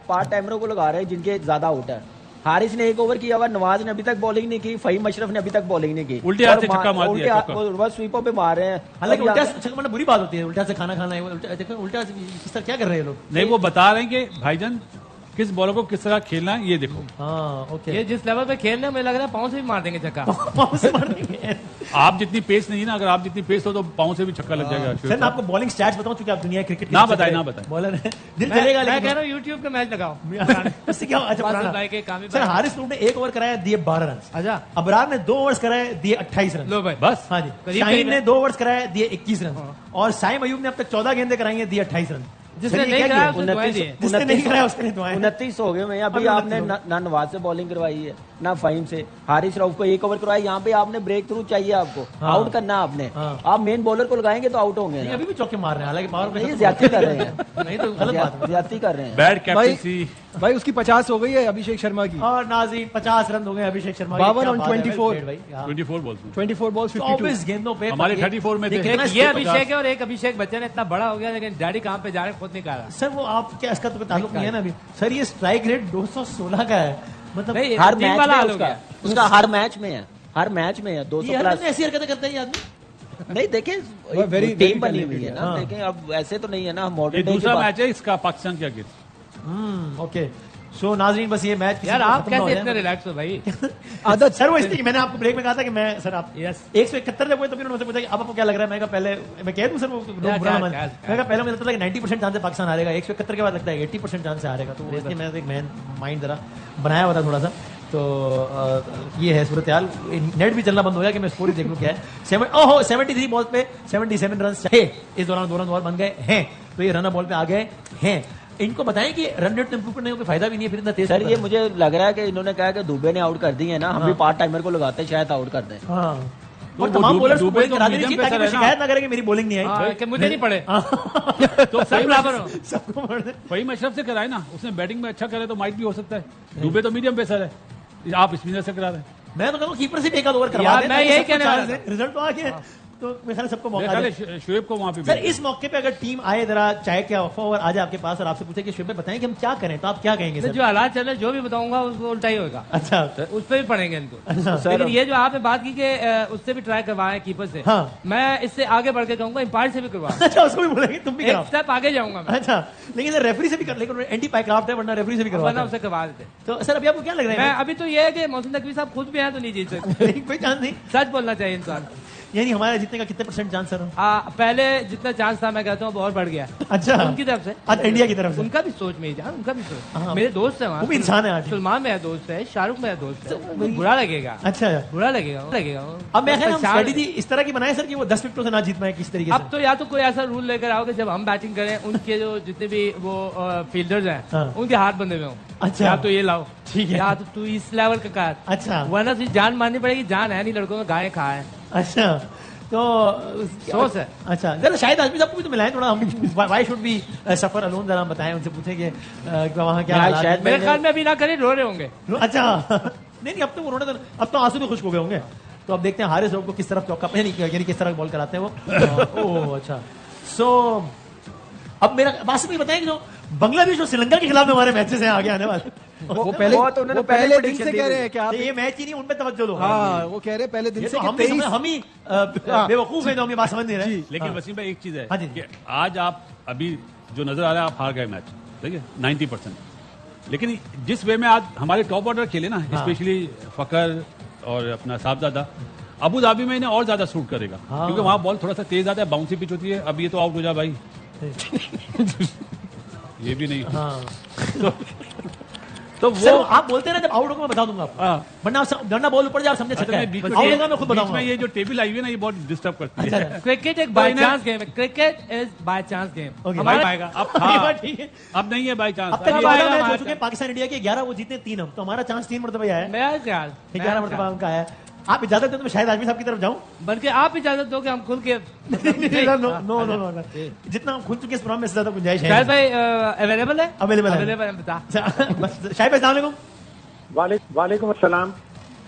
पार्ट टाइमरों को लगा रहे हैं जिनके ज्यादा आउट है। हारिस ने 1 ओवर किया हुआ, नवाज ने अभी तक बॉलिंग नहीं की, फहीम अशरफ ने अभी तक बॉलिंग नहीं की, उल्टे हाथ से छक्का मार दिया, बस स्वीपों पे मार रहे हैं। हालांकि उल्टा से छक्का मारना बुरी बात होती है, उल्टा से खाना खाना है, उल्टा से किस तरह क्या कर रहे हैं लोग? नहीं, वो बता रहे हैं कि भाईजान किस बॉलर को किस तरह खेलना है, ये देखो। ये जिस लेवल पे खेल रहे हैं, मुझे लग रहा है पाँव से भी मार देंगे छक्का। पाँव से मार देंगे। आप जितनी पेस नहीं है ना, अगर आप जितनी पेस हो तो पाँव से भी छक्का लग जाएगा। सर मैं आपको बॉलिंग स्टैट्स बताऊं, क्योंकि आप दुनिया क्रिकेट ना बताए बॉलर है, दिल चलेगा। मैं कह रहा हूँ यूट्यूब का मैच लगाओ। उससे क्या? अच्छा सर, हारिस ने 1 ओवर कराया, दिए 12 रन। अच्छा, अबरार ने 2 ओवर्स कराए, दिए 28 रन। लो भाई बस। हाँ जी, शाहीन ने 2 ओवर्स कराए, दिए 21 रन, और साइम अयूब ने अब तक 14 गेंदें कराई हैं, दिए 28 रन। जिसने नहीं कराया उसने दुआएं दी। जिसने नहीं कराया उसने दुआएं। 29 हो गए। अभी आपने नवाज से बॉलिंग करवाई है, ना फ़हीम से। हारिस रऊफ को 1 ओवर करवाया, यहाँ पे आपने ब्रेक थ्रू चाहिए आपको, आउट करना आपने। आप मेन बॉलर को लगाएंगे तो आउट होंगे। अभी भी चौके मार रहे हैं, हालांकि पावर नहीं, ज्यादती कर रहे हैं। नहीं तो गलत बात है, ज्यादती कर रहे हैं। बैड कैप्टनसी भाई उसकी 50 हो गई है अभिषेक शर्मा की। और नाज़रीन 50 रन हो गए Abhishek Sharma 52 on 24 24 balls 24 balls 24 गेंदों पे हमारे 34 में थे। ये अभिषेक है और एक अभिषेक बच्चन इतना बड़ा हो गया, लेकिन डैडी कहाँ पे जा रहे हैं खुद नहीं कह रहा। सर वो आप क्या इसका तो ताल्लुक नहीं है ना अभी सर, ये स्ट्राइक रेट 216 का है, मतलब नहीं, हर टीम मैच वाला में हाल हो गया। उसका हर मैच में है, हर मैच में है 200 ये हर प्लस। दिन ऐसी हरकतें करते हैं ये आदमी। नहीं देखें, very टीम बनी हुई है ना, हाँ। देखें अब ऐसे तो नहीं है ना। ये मॉडर्न दूसरा मैच है इसका पाकिस्तान के अगेंस्ट। ओके सो नाज़रीन बस ये मैच यार आप कैसे इतने रिलैक्स हो भाई? आदत सर वो इसलिए मैंने आपको ब्रेक में कहा था कि मैं सर आप यस 171 जब हुए तो फिर उन्होंने पूछा कि अब आपको क्या लग रहा है। मैं कहा पहले मैं कह दूं सर वो लोग बुरा ना माने। मैं कहा पहले मुझे लगता था कि 90% चांस है पाकिस्तान हारेगा, 171 के बाद लगता है 80% चांस है हारेगा। तो इसलिए मैंने एक मैन माइंड जरा बनाया हुआ था थोड़ा सा। तो ये है सूरत हाल। नेट भी चलना बंद हो गया कि मैं स्कोर ही देख लूं क्या है। 73 बॉल पे 77 रन चाहिए, इस दौरान 2 रन और बन गए हैं, तो ये रन बॉल पे आ गए हैं। इनको बताएं कि रन रेट इंप्रूव करने का कोई फायदा भी नहीं है फिर इतना तेज। सर ये मुझे लग रहा है कि इन्होंने कहा कि दुबे ने आउट कर दी है ना, हम भी पार्ट टाइमर को लगाते हैं, शायद आउट कर दें। हाँ तो और वो तमाम बॉलर्स को दुबे बॉलिंग तो करा देनी medium चाहिए ताकि पेसर कोई है ना। शिकायत ना करे कि मेरी बॉलिंग नहीं आई। कि मुझे नहीं पड़े तो सब बराबर हो। सबको मार दे। फहीम अशरफ से कराए ना, उसने बैटिंग में अच्छा करे तो माइट भी हो सकता है। दुबे तो मीडियम पेसर है, आप स्पिनर से करा रहे हैं। मैं तो कहता हूँ कीपर से भी एक आध ओवर करवा यार, दें मैं ताकि यही सबको कहने वाला चांस दें। रिजल्ट तो आ गया है। तो मेरे ख्याल सबको मेरे मौका ख्याल दें। है शुएब को वहां पे सर भेज इस मौके पे अगर टीम आए जरा चाहे क्या ऑफर आ जाए आपके पास और आपसे पूछे कि शुभ बताएं कि हम क्या करें, तो आप क्या कहेंगे तो सर? जो हालात चल रहे जो भी बताऊंगा उसको उल्टा ही होगा, अच्छा उस पर भी पड़ेंगे इनको। अच्छा लेकिन ये जो आपने बात की कि उससे भी ट्राई करवाएं कीपर से, हाँ। मैं इससे आगे बढ़ के कहूंगा एम्पायर से भी करवा, अच्छा उसको भी बोलेंगे तुम भी एक कराओ। स्टेप आगे जाऊंगा मैं, अच्छा लेकिन सर रेफरी से भी कर, लेकिन एंटी पाइक्राफ्ट है वरना रेफरी से भी वरना करवा उसे करवा देते। तो सर अभी आपको क्या लग रहा मैं है? अभी तो ये है कि मोहसिन नकवी साहब खुद भी हैं तो नहीं जीत सकते। कोई चांस नहीं, सच बोलना चाहिए इंसान। यानी हमारा जीतने का कितने परसेंट चांस सर? पहले जितना चांस था मैं कहता हूँ अब और बढ़ गया। अच्छा उनकी तरफ से, अच्छा इंडिया की तरफ से उनका भी सोच में ही जान, उनका भी हाँ, सोच। मेरे दोस्त है वहाँ, वो भी इंसान है आज। सलमान मेरा दोस्त है, शाहरुख मेरा दोस्त है, बुरा लगेगा, अच्छा बुरा लगेगा। अब मैं कह रहा हूँ परेशान स्ट्रेटेजी इस तरह की बनाए सर कि वो 10 विकेटों से ना जीत पाए किस तरीके अब से। तो या तो कोई ऐसा रूल लेकर आओगे जब हम बैटिंग करें उनके जो जितने भी वो फील्डर्स हैं हाँ। उनके हाथ बंधे हुए हों। अच्छा। या तो ये लाओ, ठीक है। या तो तू इस लेवल का कर, अच्छा वरना तुझे जान मारनी पड़ेगी। जान है नहीं लड़कों में, गाय खा है। अच्छा तो सोच है। अच्छा जरा शायद आदमी सबको भी तो मिलाएं थोड़ा, हम why should be suffer alone, जरा हम बताएं उनसे पूछें कि वहाँ क्या हालात शायद हैं। मेरे ख्याल में अभी ना करें, रो रहे होंगे। अच्छा नहीं अब तो उन्होंने अब तो आंसू भी खुश्क हो गए होंगे। तो अब देखते हैं हारिस रऊफ को किस तरफ चौका यानी किस तरह बॉल कराते हैं वो। ओह अच्छा सो अब मेरा बात भी बताएं कि जो बांग्लादेश और श्रीलंका के खिलाफ हमारे मैचेस हैं आगे आने वाले, वो पहले दिन से कह रहे हैं कि आप ये मैच ही नहीं, उन पे तवज्जो लो। हाँ वो कह रहे हैं पहले दिन ये से तो कि हम 23 हम ही बेवकूफ हैं जो हम ये बात समझ नहीं रहे। लेकिन वसीम भाई एक चीज है हाँ जी। कि आज आप अभी जो नजर आ रहा है आप हार गए मैच, ठीक है 90%। लेकिन जिस वे में आज हमारे टॉप ऑर्डर खेले ना, स्पेशली फकर और अपना साहबजादा, अबू धाबी में इन्हें और ज्यादा सूट करेगा क्योंकि वहां बॉल थोड़ा सा तेज आता है, बाउंसी पिच होती है। अब ये तो आउट हो जा भाई ये भी नहीं। तो वो सर आप बोलते हैं ना जब आउट होगा मैं बता दूंगा आपको, हाँ। वरना बॉल ऊपर जा आप समझे छक्का है। बीच आउट होगा मैं खुद में बताऊंगा। ये जो टेबल आई हुई है ना, ये बहुत डिस्टर्ब करती है। क्रिकेट एक बाय चांस गेम है, cricket is by chance game. Okay. हमारा आएगा अब, ये हाँ, बात ठीक है। अब नहीं है बाई चांस। अब तक अब 14 आएगा मैच हो हमारा चुके हैं पाकिस्तान इंडिया के, 11 वो जीते 3 हम, तो हमारा चांस 3 मरतबा आया है, मेरा ख्याल 11 मरतबा उनका आया है। आप इजाजत दें तो मैं शायद आजमी साहब की तरफ जाऊं। बल्कि आप इजाजत दो कि हम खुल के नो जितना हम खुल चुके इस प्रोग्राम में ज्यादा गुंजाइश है। शायद भाई अवेलेबल है, Available है। अवेलेबल है, बता। अच्छा, बस शाहिद भाई अस्सलाम वालेकुम। वालेकुम अस्सलाम।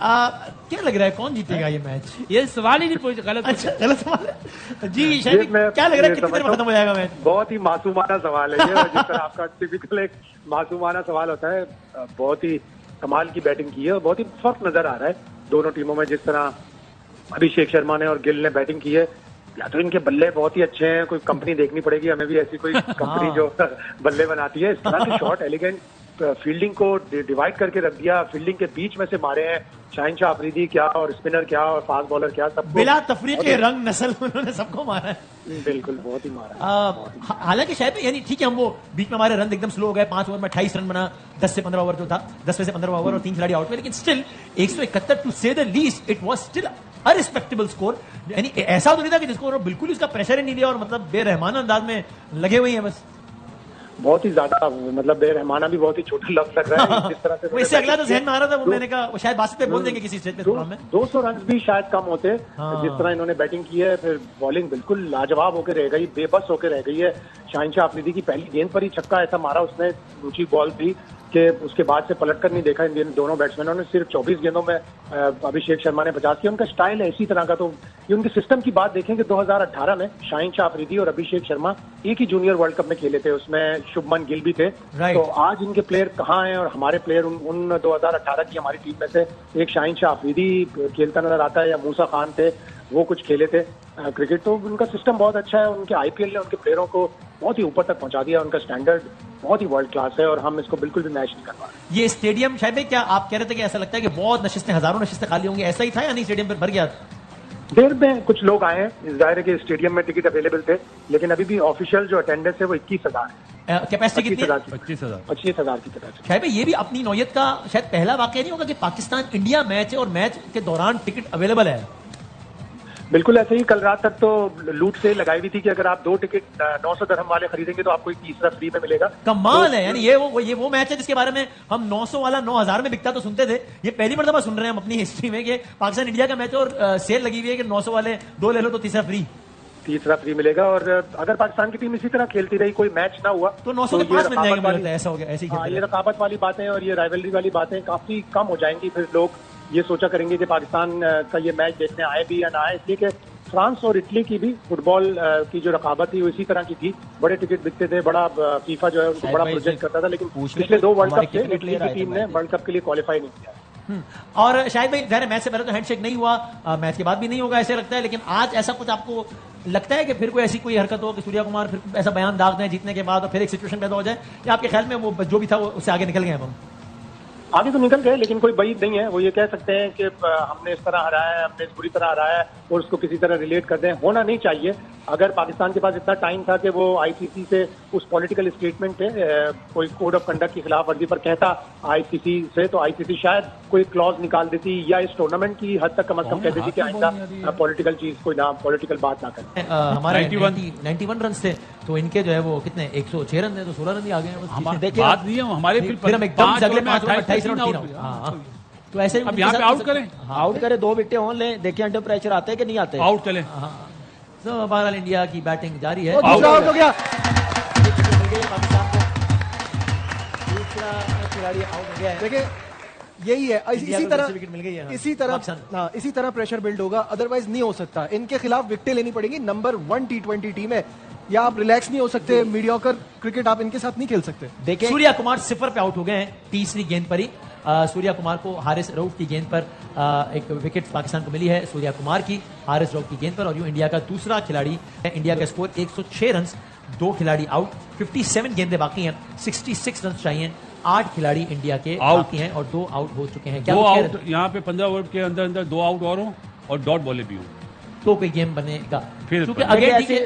क्या लग रहा है कौन जीतेगा ये मैच? ये सवाल ही नहीं पूछ, गलत अच्छा गलत सवाल है जी। शायद मैं क्या लग रहा है ये कितनी देर में समझता खत्म हो जाएगा मैच? बहुत ही मासूमाना सवाल है ये, और जिस तरह आपका टिपिकल एक मासूमाना सवाल होता है। बहुत ही कमाल की बैटिंग की है और बहुत ही फर्क नजर आ रहा है दोनों टीमों में। जिस तरह अभिषेक शर्मा ने और गिल ने बैटिंग की है, या तो इनके बल्ले बहुत ही अच्छे हैं, कोई कंपनी देखनी पड़ेगी हमें भी ऐसी कोई कंपनी जो बल्ले बनाती है। इस तरह के शॉट एलिगेंट, फील्डिंग को डिवाइड करके रख दिया, फील्डिंग के बीच में से मारे हैं शाहिनशाह अफरीदी क्या और स्पिनर क्या और फास्ट बॉलर क्या, सबको बिला तफरीक के रंग नस्ल उन्होंने सबको मारा है। बिल्कुल बहुत ही मारा। हालांकि शायद यानी ठीक है, हम वो बीच में हमारे रन एकदम स्लो हो गए, 5 ओवर में 28 रन बना, 10 से 15 ओवर जो था, 10 में से 15 ओवर और 3 खिलाड़ी आउट हुए, लेकिन स्टिल 171 टू से the least it was still a respectable score. यानी ऐसा तो नहीं था कि जिसको बिल्कुल उसका प्रेशर ही नहीं लिया और मतलब बेरहमाना अंदाज में लगे हुए हैं बस। बहुत ही ज्यादा मतलब बेरहमाना भी बहुत ही छोटा लफ्ज लग रहा है जिस तरह से वो इससे अगला तो जहन में आ रहा था, वो मैंने कहा वो शायद बासित पे बोल देंगे किसी स्टेज पे प्रोग्राम में 200 रन भी शायद कम होते जिस तरह इन्होंने बैटिंग की है। फिर बॉलिंग बिल्कुल लाजवाब होकर रह गई, बेबस होकर रह गई है। शाहिनशाह अफरीदी की पहली गेंद पर ही छक्का ऐसा मारा उसने, ऊंची बॉल थी कि उसके बाद से पलट कर नहीं देखा इन दोनों बैट्समैनों ने। सिर्फ 24 गेंदों में अभिषेक शर्मा ने 50 किया। उनका स्टाइल है इसी तरह का। तो ये उनके सिस्टम की बात देखें कि 2018 में शाहिनशाह अफरीदी और अभिषेक शर्मा एक ही जूनियर वर्ल्ड कप में खेले थे, उसमें शुभमन गिल भी थे। तो आज इनके प्लेयर कहाँ हैं और हमारे प्लेयर उन 2018 की हमारी टीम में से एक शाहिनशाह अफरीदी खेलता नजर आता है या मूसा खान थे, वो कुछ खेले थे क्रिकेट। तो उनका सिस्टम बहुत अच्छा है। उनके आईपीएल ने उनके प्लेयरों को बहुत ही ऊपर तक पहुंचा दिया। उनका स्टैंडर्ड बहुत ही वर्ल्ड क्लास है और हम इसको बिल्कुल भी मैच नहीं कर पा रहे। ये स्टेडियम शायद भाई, क्या आप कह रहे थे कि ऐसा लगता है कि बहुत नशिस्तें, हजारों नशिस्तें खाली होंगी, ऐसा ही था या नहीं? स्टेडियम पर भर गया? देर में कुछ लोग आए हैं, जाहिर है कि स्टेडियम में टिकट अवेलेबल थे, लेकिन अभी भी ऑफिशियल जो अटेंडेंस है वो 21,000 है। कैपेसिटी कितनी है? 25,000 की कैपेसिटी। शायद भाई ये भी अपनी नौयत का शायद पहला वाकया नहीं होगा कि पाकिस्तान इंडिया मैच है और मैच के दौरान टिकट अवेलेबल है। बिल्कुल ऐसे ही। कल रात तक तो लूट से लगाई हुई थी कि अगर आप 2 टिकट 900 दिरहम वाले खरीदेंगे तो आपको एक तीसरा फ्री में मिलेगा। कमाल है। यानी ये वो मैच है जिसके बारे में हम 900 वाला 9,000 में बिकता तो सुनते थे, ये पहली मर्तबा सुन रहे हैं हम अपनी हिस्ट्री में कि पाकिस्तान इंडिया का मैच और सेल लगी हुई है कि 900 वाले 2 ले लो तो तीसरा फ्री मिलेगा। और अगर पाकिस्तान की टीम इसी तरह खेलती रही, कोई मैच ना हुआ तो 900 के 5 मिल जाएंगे। ऐसा हो गया, ऐसी ये रकाबत वाली बातें और ये राइवलरी वाली बातें काफी कम हो जाएंगी। फिर लोग ये सोचा करेंगे कि पाकिस्तान का ये मैच देखने आए भी या ना आए। इसलिए कि फ्रांस और इटली की भी फुटबॉल की जो रकाबत थी वो इसी तरह की थी। बड़े टिकट बिकते थे, बड़ा फीफा जो है उनको बड़ा प्रोजेक्ट करता था, लेकिन पिछले 2 वर्ल्ड कप से इटली की टीम ने वर्ल्ड कप के लिए क्वालिफाई नहीं किया। और शायद भाई ज़ाहिर मैच से पहले तो हैंडशेक नहीं हुआ, मैच के बाद भी नहीं होगा ऐसे लगता है, लेकिन आज ऐसा कुछ आपको लगता है कि फिर कोई ऐसी कोई हरकत हो कि सूर्या कुमार फिर ऐसा बयान दाग दें जीतने के बाद और फिर एक सिचुएशन पैदा हो जाए, या आपके ख्याल में वो जो भी था वो उससे आगे निकल गए हम? आगे तो निकल गए, लेकिन कोई बईद नहीं है। वो ये कह सकते हैं कि हमने इस तरह हराया है, हमने इस बुरी तरह हराया है और उसको किसी तरह रिलेट कर दें। होना नहीं चाहिए। अगर पाकिस्तान के पास इतना टाइम था कि वो आईसीसी से उस पॉलिटिकल स्टेटमेंट पे कोई कोड ऑफ कंडक्ट की खिलाफ वर्जी पर कहता आईसीसी से, तो आईसीसी शायद कोई क्लॉज निकाल देती या इस टूर्नामेंट की हद तक कम से कम कह देती कि आइंदा पॉलिटिकल चीज कोई ना, पॉलिटिकल बात ना करें। हमारे 91 रन थे, तो इनके जो है वो कितने 106 रन थे, तो 16 रन ही आ गए हैं। देखिए बात नहीं है हमारे, फिर हम एकदम अगले 5 ओवर 28 रन तो ऐसे अब यहाँ पे आउट करें, आउट करें, 2 विकेटें ऑन लें, देखिए अंडर प्रेशर आते हैं कि नहीं आते, आउट चले। तो बहरहाल इंडिया की बैटिंग जारी है। दूसरा आउट हो गया, दूसरा खिलाड़ी आउट हो गया है। देखिए यही है, इसी तरह प्रेशर बिल्ड होगा, अदरवाइज नहीं हो सकता। इनके खिलाफ विकेटें लेनी पड़ेगी। नंबर 1 T20 टीम है, या आप रिलैक्स नहीं हो सकते, मीडियोकर क्रिकेट आप इनके साथ नहीं खेल सकते। देखिए सूर्या कुमार 0 पे आउट हो गए हैं तीसरी गेंद पर ही। सूर्या कुमार को हारिस रऊफ की गेंद पर एक विकेट पाकिस्तान को मिली है, सूर्या कुमार की हारिस रऊफ की गेंद पर, और यूं इंडिया का दूसरा खिलाड़ी है। इंडिया का स्कोर 106 रन, 2 खिलाड़ी आउट, 57 गेंदें बाकी हैं, 66 रन चाहिए, 8 खिलाड़ी इंडिया के बाकी हैं और 2 आउट हो चुके हैं। क्या 2 आउट यहाँ पे 15 ओवर के अंदर 2 आउट और हो और डॉट बॉले भी हो तो कोई गेम बनेगा। फिर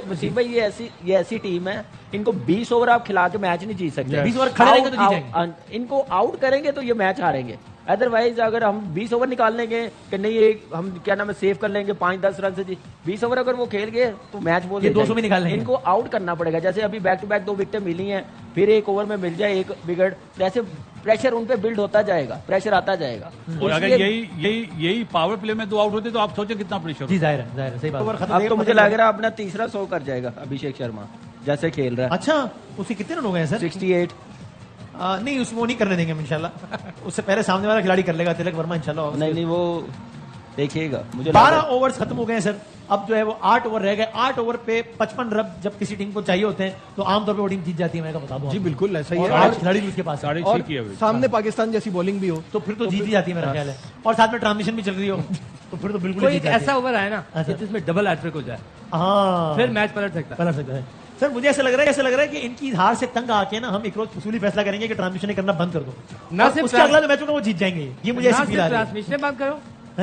वसीम भाई ये ऐसी टीम है, इनको 20 ओवर आप खिला के मैच नहीं जीत सकते। 20 ओवर खड़े रहेंगे तो जीतेंगे। इनको आउट करेंगे तो ये मैच हारेंगे। अदरवाइज अगर हम 20 ओवर निकाल लेंगे कि नहीं ये हम क्या नाम है सेव कर लेंगे 5-10 रन से, 20 ओवर अगर वो खेल गए तो मैच बोल 200 में निकाल लेंगे। इनको आउट करना पड़ेगा। जैसे अभी बैक टू बैक 2 विकेटें मिली हैं, फिर 1 ओवर में मिल जाए 1 विकेट, जैसे प्रेशर उन पे बिल्ड होता जाएगा, प्रेशर आता जाएगा। और अगर यही पावर प्ले में 2 आउट होते तो आप सोचें कितना प्रेशर। जी जाहिर है सही बात। अब तो मुझे लग रहा है अपना तीसरा 100 कर जाएगा अभिषेक शर्मा जैसे खेल रहा है। अच्छा उसके कितने रन हो गए सर? 68। नहीं उसको नहीं करने देंगे इंशाल्लाह, उससे पहले सामने वाला खिलाड़ी कर लेगा, तिलक वर्मा इंशाल्लाह। नहीं वो देखिएगा। मुझे 12 ओवर्स खत्म हो गए हैं सर, अब जो है वो 8 ओवर रह गए। 8 ओवर पे 55 रन जब किसी टीम को चाहिए होते हैं तो आमतौर पे वो टीम जीत जाती है, मैं बता दूं। जी बिल्कुल ऐसा ही है। 8 खिलाड़ी भी उसके पास है और सामने पाकिस्तान जैसी बॉलिंग भी हो तो फिर तो जीत ही जाती है मेरा ख्याल है, और साथ में ट्रांजिशन भी चल रही हो तो फिर तो बिल्कुल एक ऐसा ओवर आए ना जिसमें डबल हैट्रिक हो जाए, फिर मैच पलट सकता है। सर मुझे ऐसा लग रहा है कि इनकी हार से तंग आके ना हम एक रोज उसूली फैसला करेंगे कि ट्रांसमिशन करना बंद कर दो, ना सिर्फ उसके अगला मैच होगा वो जीत जाएंगे। ये मुझे ऐसी फील आ रही है। ट्रांसमिशन बंद करो,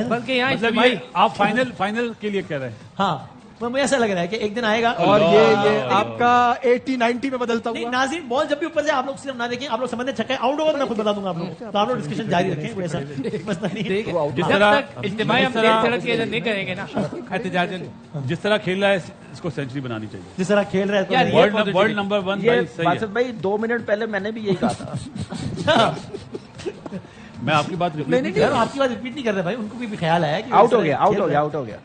बल्कि यहाँ मतलब ये आप फाइनल के लिए कह रहे हैं। हाँ मुझे ऐसा लग रहा है कि एक दिन आएगा और ये आपका 80-90 में बदलता हुआ। नाज़रीन बॉल जब भी ऊपर से आप लोग सिर्फ ना देखें, आप लोग समझने छक्का आउट ओवर मैं खुद बता दूंगा आप लोगों को, तो आप लोग डिस्कशन जारी रखें, कोई ऐसा मसला नहीं है। नहीं करेंगे ना एहतजाजन, जिस तरह खेल रहा है इसको सेंचुरी बनानी चाहिए, जिस तरह खेल रहा है वर्ल्ड नंबर 1 बासित भाई 2 मिनट पहले मैंने भी यही कहा था। मैं आपकी बात नहीं यार, आपकी बात रिपीट नहीं कर रहे भाई, उनको भी ख्याल आया कि आउट हो गया।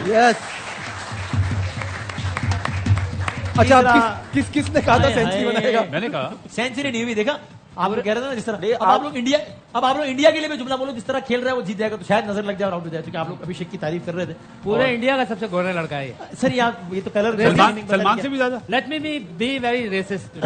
यस। अच्छा, किसने कहा था सेंचुरी बनाएगा? मैंने कहा सेंचुरी नहीं हुई, देखा आप लोग कह रहे थे ना जिस तरह अब आप लोग इंडिया के लिए भी जुमला बोलो, जिस तरह खेल रहा है वो जीत जाएगा तो शायद नजर लग जाए और आउट हो जाए, क्योंकि आप लोग अभिषेक की तारीफ कर रहे थे। पूरे इंडिया का सबसे गोरा लड़का है सर, ये तो कलर सलमान से भी ज्यादा। Let me be very resist.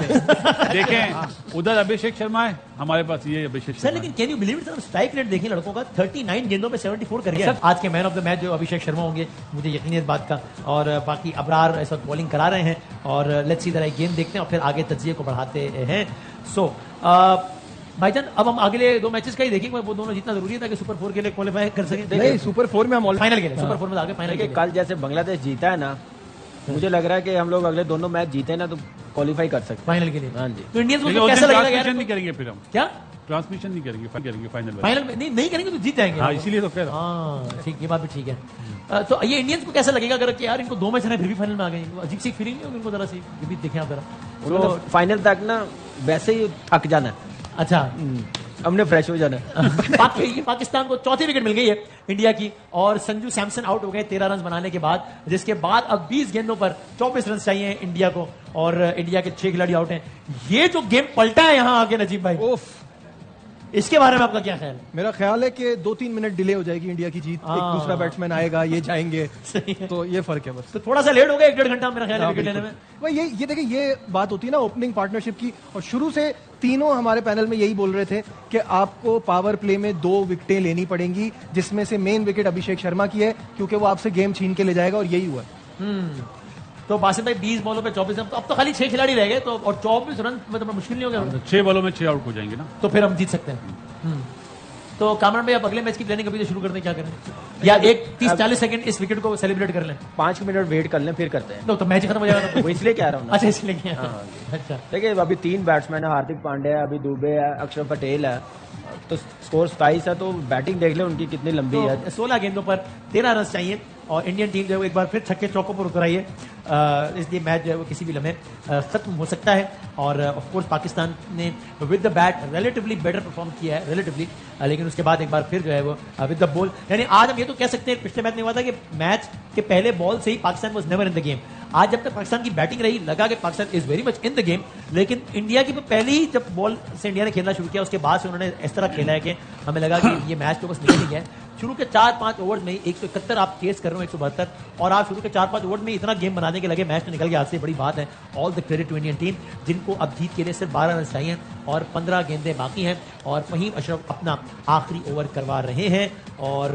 देखें उधर अभिषेक शर्मा है, हमारे पास ये अभिषेक सर, लेकिन can you believe it, strike rate देखिए लड़कों का 39 गेंदों में 74 कर गया। आज के मैन ऑफ द मैच जो अभिषेक शर्मा होंगे, मुझे यकीन है इस बात का, और बाकी अबरार इस वक्त बॉलिंग करा रहे हैं, और लेट्स सी जरा गेम देखते हैं और फिर आगे तजिए को बढ़ाते हैं। सो भाईजान, अब हम अगले 2 मैचेस का ही देखेंगे, वो दोनों जितना जरूरी है ताकि सुपर 4 के लिए क्वालिफाई कर सकें। नहीं, सुपर 4 में हम फाइनल के लिए, सुपर 4 में आगे फाइनल के लिए। कल जैसे बांग्लादेश जीता है ना, मुझे लग रहा है कि हम लोग अगले दोनों मैच जीते ना तो क्वालिफाई कर सकते फाइनल के लिए। हाँ जी। तो इंडियंस को कैसा लगेगा यार? नहीं करेंगे फिर हम, क्या ट्रांसमिशन नहीं करेंगे फाइनल में नहीं करेंगे तो जीत जाएंगे। हाँ, इसीलिए तो कह रहा हूं। हाँ ठीक, ये बात भी ठीक है। तो ये इंडियंस को कैसा लगेगा अगर कि यार इनको 2 मैच है फिर भी फाइनल में आ गए? अजीब सी फीलिंग नहीं होगी इनको? जरा सी ये भी देखें आप जरा। तो फाइनल तक ना वैसे ही थक जाना है। अच्छा, हमने फ्रेश हो जाना है। पाकिस्तान को चौथी विकेट मिल गई है इंडिया की, और संजू सैमसन आउट हो गए 13 रन बनाने के बाद, जिसके बाद अब 20 गेंदों पर 24 रन चाहिए इंडिया को, और इंडिया के 6 खिलाड़ी आउट हैं। ये जो गेम पलटा है यहां आके नजीब भाई, इसके बारे में आपका क्या ख्याल है? मेरा ख्याल है कि 2-3 मिनट डिले हो जाएगी इंडिया की जीत। एक दूसरा बैट्समैन आएगा, ये जाएंगे, तो ये फर्क है बस। तो थोड़ा सा लेट हो गया, 1-1.5 घंटा मेरा ख्याल है विकेट लेने में। भाई ये देखिए, ये बात होती है ना ओपनिंग पार्टनरशिप की, और शुरू से तीनों हमारे पैनल में यही बोल रहे थे कि आपको पावर प्ले में 2 विकेटें लेनी पड़ेंगी, जिसमें से मेन विकेट अभिषेक शर्मा की है, क्योंकि वो आपसे गेम छीन के ले जाएगा, और यही हुआ। तो बासित भाई 20 बॉलों पे 24 रन, तो अब तो खाली 6 खिलाड़ी रह गए, तो और 24 रन मतलब मुश्किल नहीं हो गया? 6 बॉलों में 6 आउट हो जाएंगे ना, तो फिर हम जीत सकते हैं। तो कामरान भाई, अब अगले मैच की प्लानिंग अभी से शुरू करते हैं, क्या करें? या एक 30-40 सेकंड इस विकेट को सेलिब्रेट कर लें? 5 मिनट वेट कर लें, फिर करते हैं। तो मैच खत्म हो जाएगा। वो इसलिए कह रहा हूँ। अच्छा, इसलिए क्या? अच्छा, देखिए अभी 3 बैट्समैन है, हार्दिक पांड्या है, अभी दुबे है, अक्षर पटेल है, तो स्कोर 27 है, तो बैटिंग देख ले उनकी कितनी लंबी है। 16 गेंदों पर 13 रन चाहिए, और इंडियन टीम जो है वो एक बार फिर छक्के चौकों पर उतर आई है, इसलिए मैच जो है वो किसी भी लम्हे खत्म हो सकता है। और ऑफ कोर्स पाकिस्तान ने with the bat relatively better perform किया है, रिलेटिवली, लेकिन उसके बाद एक बार फिर जो है वो विद द बॉल, यानी आज हम ये तो कह सकते हैं, पिछले मैच में हुआ था कि मैच के पहले बॉल से ही Pakistan was never in the game. आज जब तक पाकिस्तान की बैटिंग रही, लगा कि Pakistan is very much in the game, लेकिन इंडिया की पहले ही जब बॉल से इंडिया ने खेलना शुरू किया, उसके बाद से उन्होंने इस तरह खेला है कि हमें लगा कि ये मैच तो बस निकल ही गया है। शुरू के 4-5 ओवर्स में 171 आप चेस कर रहे हो, 172, और आप शुरू के 4-5 ओवर में इतना गेम बनाने के लगे, मैच तो निकल गया, आज से बड़ी बात है। All the credit to Indian team, जिनको अब जीत के लिए सिर्फ 12 रन चाहिए और 15 गेंदें बाकी हैं, और फहीम अशरफ अपना आखिरी ओवर करवा रहे हैं, और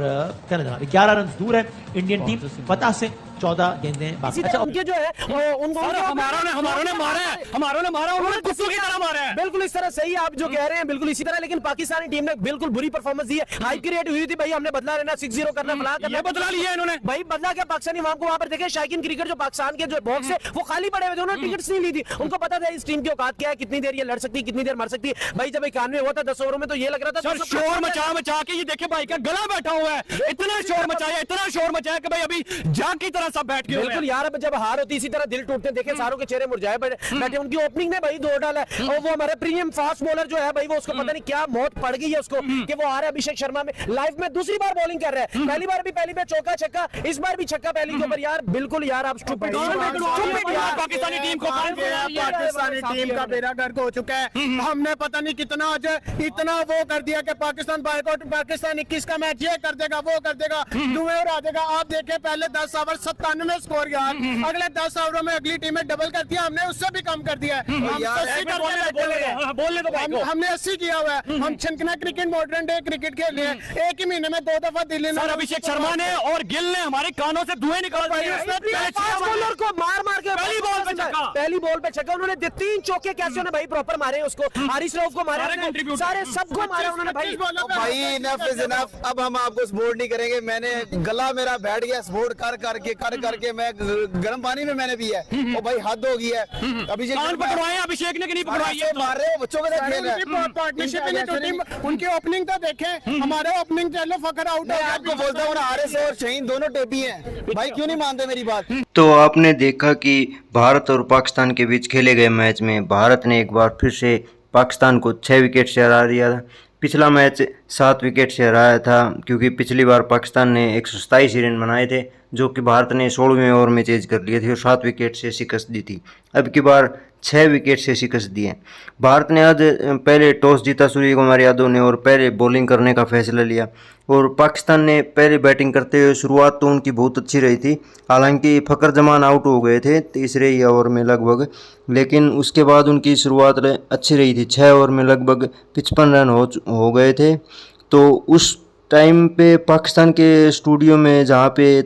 क्या जनाब 11 रन दूर है इंडियन टीम फतह से, 14 गेंदें बाकी। अच्छा, उनके जो है हमारों ने मारा उन्होंने कुत्तों की तरह मारा है। बिल्कुल इस तरह सही आप जो कह रहे हैं, बिल्कुल इसी तरह, लेकिन पाकिस्तानी टीम ने बिल्कुल बुरी परफॉर्मेंस दी है। हाइप क्रिएट हुई थी भाई, हमने बदला लेना, 6-0 करना, फलां करना, बदला लिया इन्होंने भाई। बदला क्या? पाकिस्तानी वहां को वहां पर देखे, शायकीन क्रिकेट जो पाकिस्तान के जो बॉक्स है वो खाली पड़े हुए थे, उन्होंने टिकट्स नहीं ली थी। उनको पता था इस टीम की औकात क्या है, कितनी देर ये लड़ सकती है, कितनी देर मर सकती है। भाई जब 91 हुआ था 10 ओवरों में, तो ये लग रहा था शोर मचा के, ये देखे भाई का गला बैठा हुआ है, इतना शोर मचाया कि भाई अभी जाग की तरह सब बैठ गए। बिल्कुल यार, अब जब हार होती इसी तरह दिल टूटते, देखे सारों के चेहरे मुरझाए बैठे। उनकी ओपनिंग ने भाई 2 डाला है, और वो हमारे प्रीमियम फास्ट बॉलर जो है भाई, वो उसको पता नहीं क्या मौत पड़ गई है उसको कि वो आ रहा है अभिषेक शर्मा में लाइफ में दूसरी बार बॉलिंग कर रहा है। पहली बार चौका छक्का, इस बार भी छक्का पहली के ऊपर। यार बिल्कुल यार, आप स्टूपिड पाकिस्तानी टीम को पाकिस्तानी टीम का बेड़ा गर्क हो चुका है। हमने पता नहीं कितना आज इतना वो कर दिया कि पाकिस्तान बायकॉट, पाकिस्तान 21 का मैच ये कर देगा, वो कर देगा, दुए और आ जाएगा। आप देखें पहले 10 ओवर 97 स्कोर यार, अगले 10 ओवरों में अगली टीम ने डबल कर दिया, हमने उससे भी कम कर दिया है। हमने 80 किया हुआ है। हम छनकना क्रिकेट, मॉडर्न डे क्रिकेट खेल रहे हैं। एक ही महीने में 2 दफा दिल्ली में अभिषेक शर्मा ने और गिल ने हमारे कानों से धुएं निकाल दिए। बॉलर को मार मार के पहली बॉल पे छक्का उन्होंने 3 चौके कैसे उन्होंने भाई प्रॉपर मारे उसको, हारिस रऊफ को मारे, सारे सबको मारा उन्होंने भाई इनफ इज इनफ। अब हम आपको सपोर्ट नहीं करेंगे। मैंने गला मेरा बैठ गया सपोर्ट कर करके मैं गर्म पानी में मैंने पिया है। और भाई हद हो गई है। अभिषेक पकड़वाए, अभिषेक ने नहीं पकड़वाई, मार रहे हो बच्चों के साथ खेल रहे हैं। पार्टनरशिप उनकी ओपनिंग तो देखें, हमारे ओपनिंग चलो फकर आउट है। आपको बोलता हूँ हारिस और शहीन दोनों टेपी हैं भाई, क्यों नहीं मानते मेरी बात। तो आपने देखा कि भारत और पाकिस्तान के बीच खेले गए मैच में भारत ने एक बार फिर से पाकिस्तान को 6 विकेट से हरा दिया था। पिछला मैच 7 विकेट से हराया था, क्योंकि पिछली बार पाकिस्तान ने 127 रन बनाए थे, जो कि भारत ने 16वें ओवर में चेज कर लिए थे और 7 विकेट से शिकस्त दी थी। अब की बार 6 विकेट से शिकस्त दी है। भारत ने आज पहले टॉस जीता सूर्य कुमार यादव ने और पहले बॉलिंग करने का फैसला लिया, और पाकिस्तान ने पहले बैटिंग करते हुए शुरुआत तो उनकी बहुत अच्छी रही थी। हालांकि फकर जमान आउट हो गए थे तीसरे ही ओवर में लगभग, लेकिन उसके बाद उनकी शुरुआत अच्छी रही थी। 6 ओवर में लगभग 55 रन हो गए थे। तो उस टाइम पे पाकिस्तान के स्टूडियो में जहाँ पे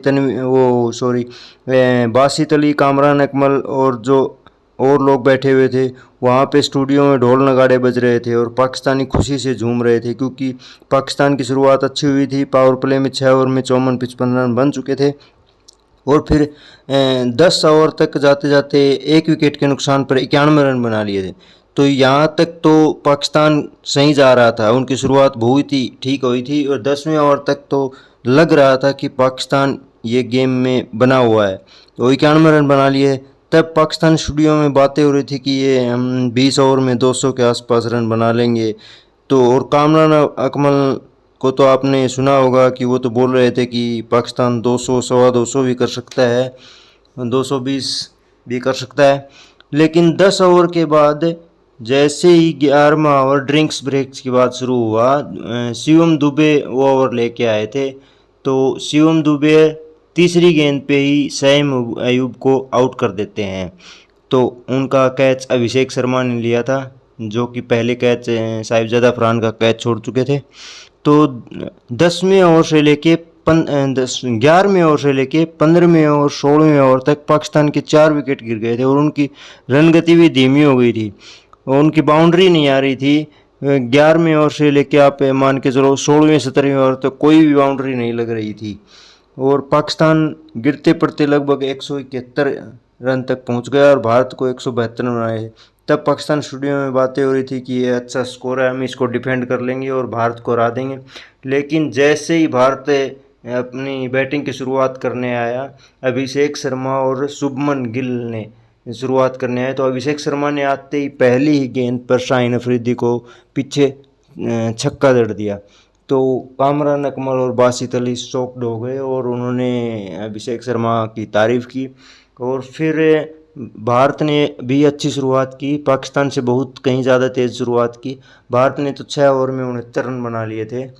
बासित अली, कामरान अकमल और जो और लोग बैठे हुए थे, वहाँ पे स्टूडियो में ढोल नगाड़े बज रहे थे और पाकिस्तानी खुशी से झूम रहे थे, क्योंकि पाकिस्तान की शुरुआत अच्छी हुई थी। पावर प्ले में 6 ओवर में 54 रन बन चुके थे, और फिर 10 ओवर तक जाते जाते 1 विकेट के नुकसान पर 91 रन बना लिए थे। तो यहाँ तक तो पाकिस्तान सही जा रहा था, उनकी शुरुआत बहुत ही ठीक हुई थी, और 10वें ओवर तक तो लग रहा था कि पाकिस्तान ये गेम में बना हुआ है। तो 91 रन बना लिए। तब पाकिस्तान स्टूडियो में बातें हो रही थी कि ये हम 20 ओवर में 200 के आसपास रन बना लेंगे। तो और कामरान अकमल को तो आपने सुना होगा कि वो तो बोल रहे थे कि पाकिस्तान 200, 250 भी कर सकता है, 220 भी कर सकता है। लेकिन 10 ओवर के बाद जैसे ही 11वां ओवर ड्रिंक्स ब्रेक्स की बात शुरू हुआ, शिवम दुबे वो ओवर लेके आए थे। तो शिवम दुबे तीसरी गेंद पे ही सैम अयूब को आउट कर देते हैं। तो उनका कैच अभिषेक शर्मा ने लिया था, जो कि पहले कैच साहिबजादा फरहान का कैच छोड़ चुके थे। तो 11वें ओवर से लेके 15वें और 16वें ओवर तक पाकिस्तान के 4 विकेट गिर गए थे, और उनकी रन गति भी धीमी हो गई थी, और उनकी बाउंड्री नहीं आ रही थी। 11वें ओवर से लेके आप मान के चलो 16वें 17वें ओवर तक कोई भी बाउंड्री नहीं लग रही थी, और पाकिस्तान गिरते पड़ते लगभग 171 रन तक पहुंच गया और भारत को 172 रन बनाए। तब पाकिस्तान स्टूडियो में बातें हो रही थी कि ये अच्छा स्कोर है, हम इसको डिफेंड कर लेंगे और भारत को हरा देंगे। लेकिन जैसे ही भारत अपनी बैटिंग की शुरुआत करने आया, अभिषेक शर्मा और शुभमन गिल ने शुरुआत करने आए, तो अभिषेक शर्मा ने आते ही पहली ही गेंद पर शाहीन अफरीदी को पीछे छक्का जड़ दिया। तो कामरान अकमल और बासित अली शॉक्ड हो गए और उन्होंने अभिषेक शर्मा की तारीफ़ की। और फिर भारत ने भी अच्छी शुरुआत की, पाकिस्तान से बहुत कहीं ज़्यादा तेज़ शुरुआत की। भारत ने तो 6 ओवर में 69 रन बना लिए थे,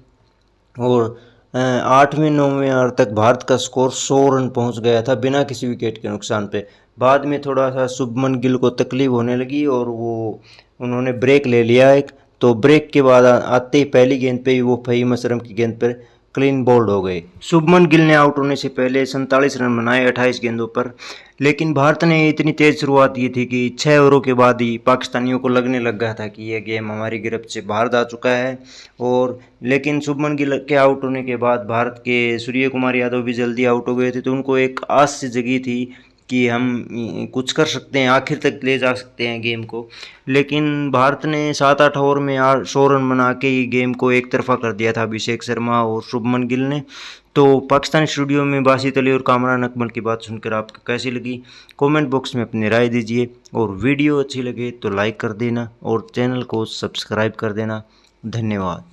और 8वें 9वें ओवर तक भारत का स्कोर 100 रन पहुंच गया था बिना किसी विकेट के नुकसान पे। बाद में थोड़ा सा शुभमन गिल को तकलीफ होने लगी और उन्होंने ब्रेक ले लिया एक। तो ब्रेक के बाद आते ही पहली गेंद पे ही वो फहीम असलम की गेंद पर क्लीन बोल्ड हो गए। शुभमन गिल ने आउट होने से पहले 47 रन बनाए 28 गेंदों पर। लेकिन भारत ने इतनी तेज़ शुरुआत की थी कि 6 ओवरों के बाद ही पाकिस्तानियों को लगने लग गया था कि यह गेम हमारी गिरफ्त से बाहर जा चुका है। और लेकिन शुभमन गिल के आउट होने के बाद भारत के सूर्य कुमार यादव भी जल्दी आउट हो गए थे, तो उनको एक आस से जगी थी कि हम कुछ कर सकते हैं, आखिर तक ले जा सकते हैं गेम को। लेकिन भारत ने 7-8 ओवर में 100 रन बना के ही गेम को एक तरफा कर दिया था अभिषेक शर्मा और शुभमन गिल ने। तो पाकिस्तान स्टूडियो में बासित अली और कामरान अकमल की बात सुनकर आपको कैसी लगी, कमेंट बॉक्स में अपनी राय दीजिए। और वीडियो अच्छी लगे तो लाइक कर देना और चैनल को सब्सक्राइब कर देना। धन्यवाद।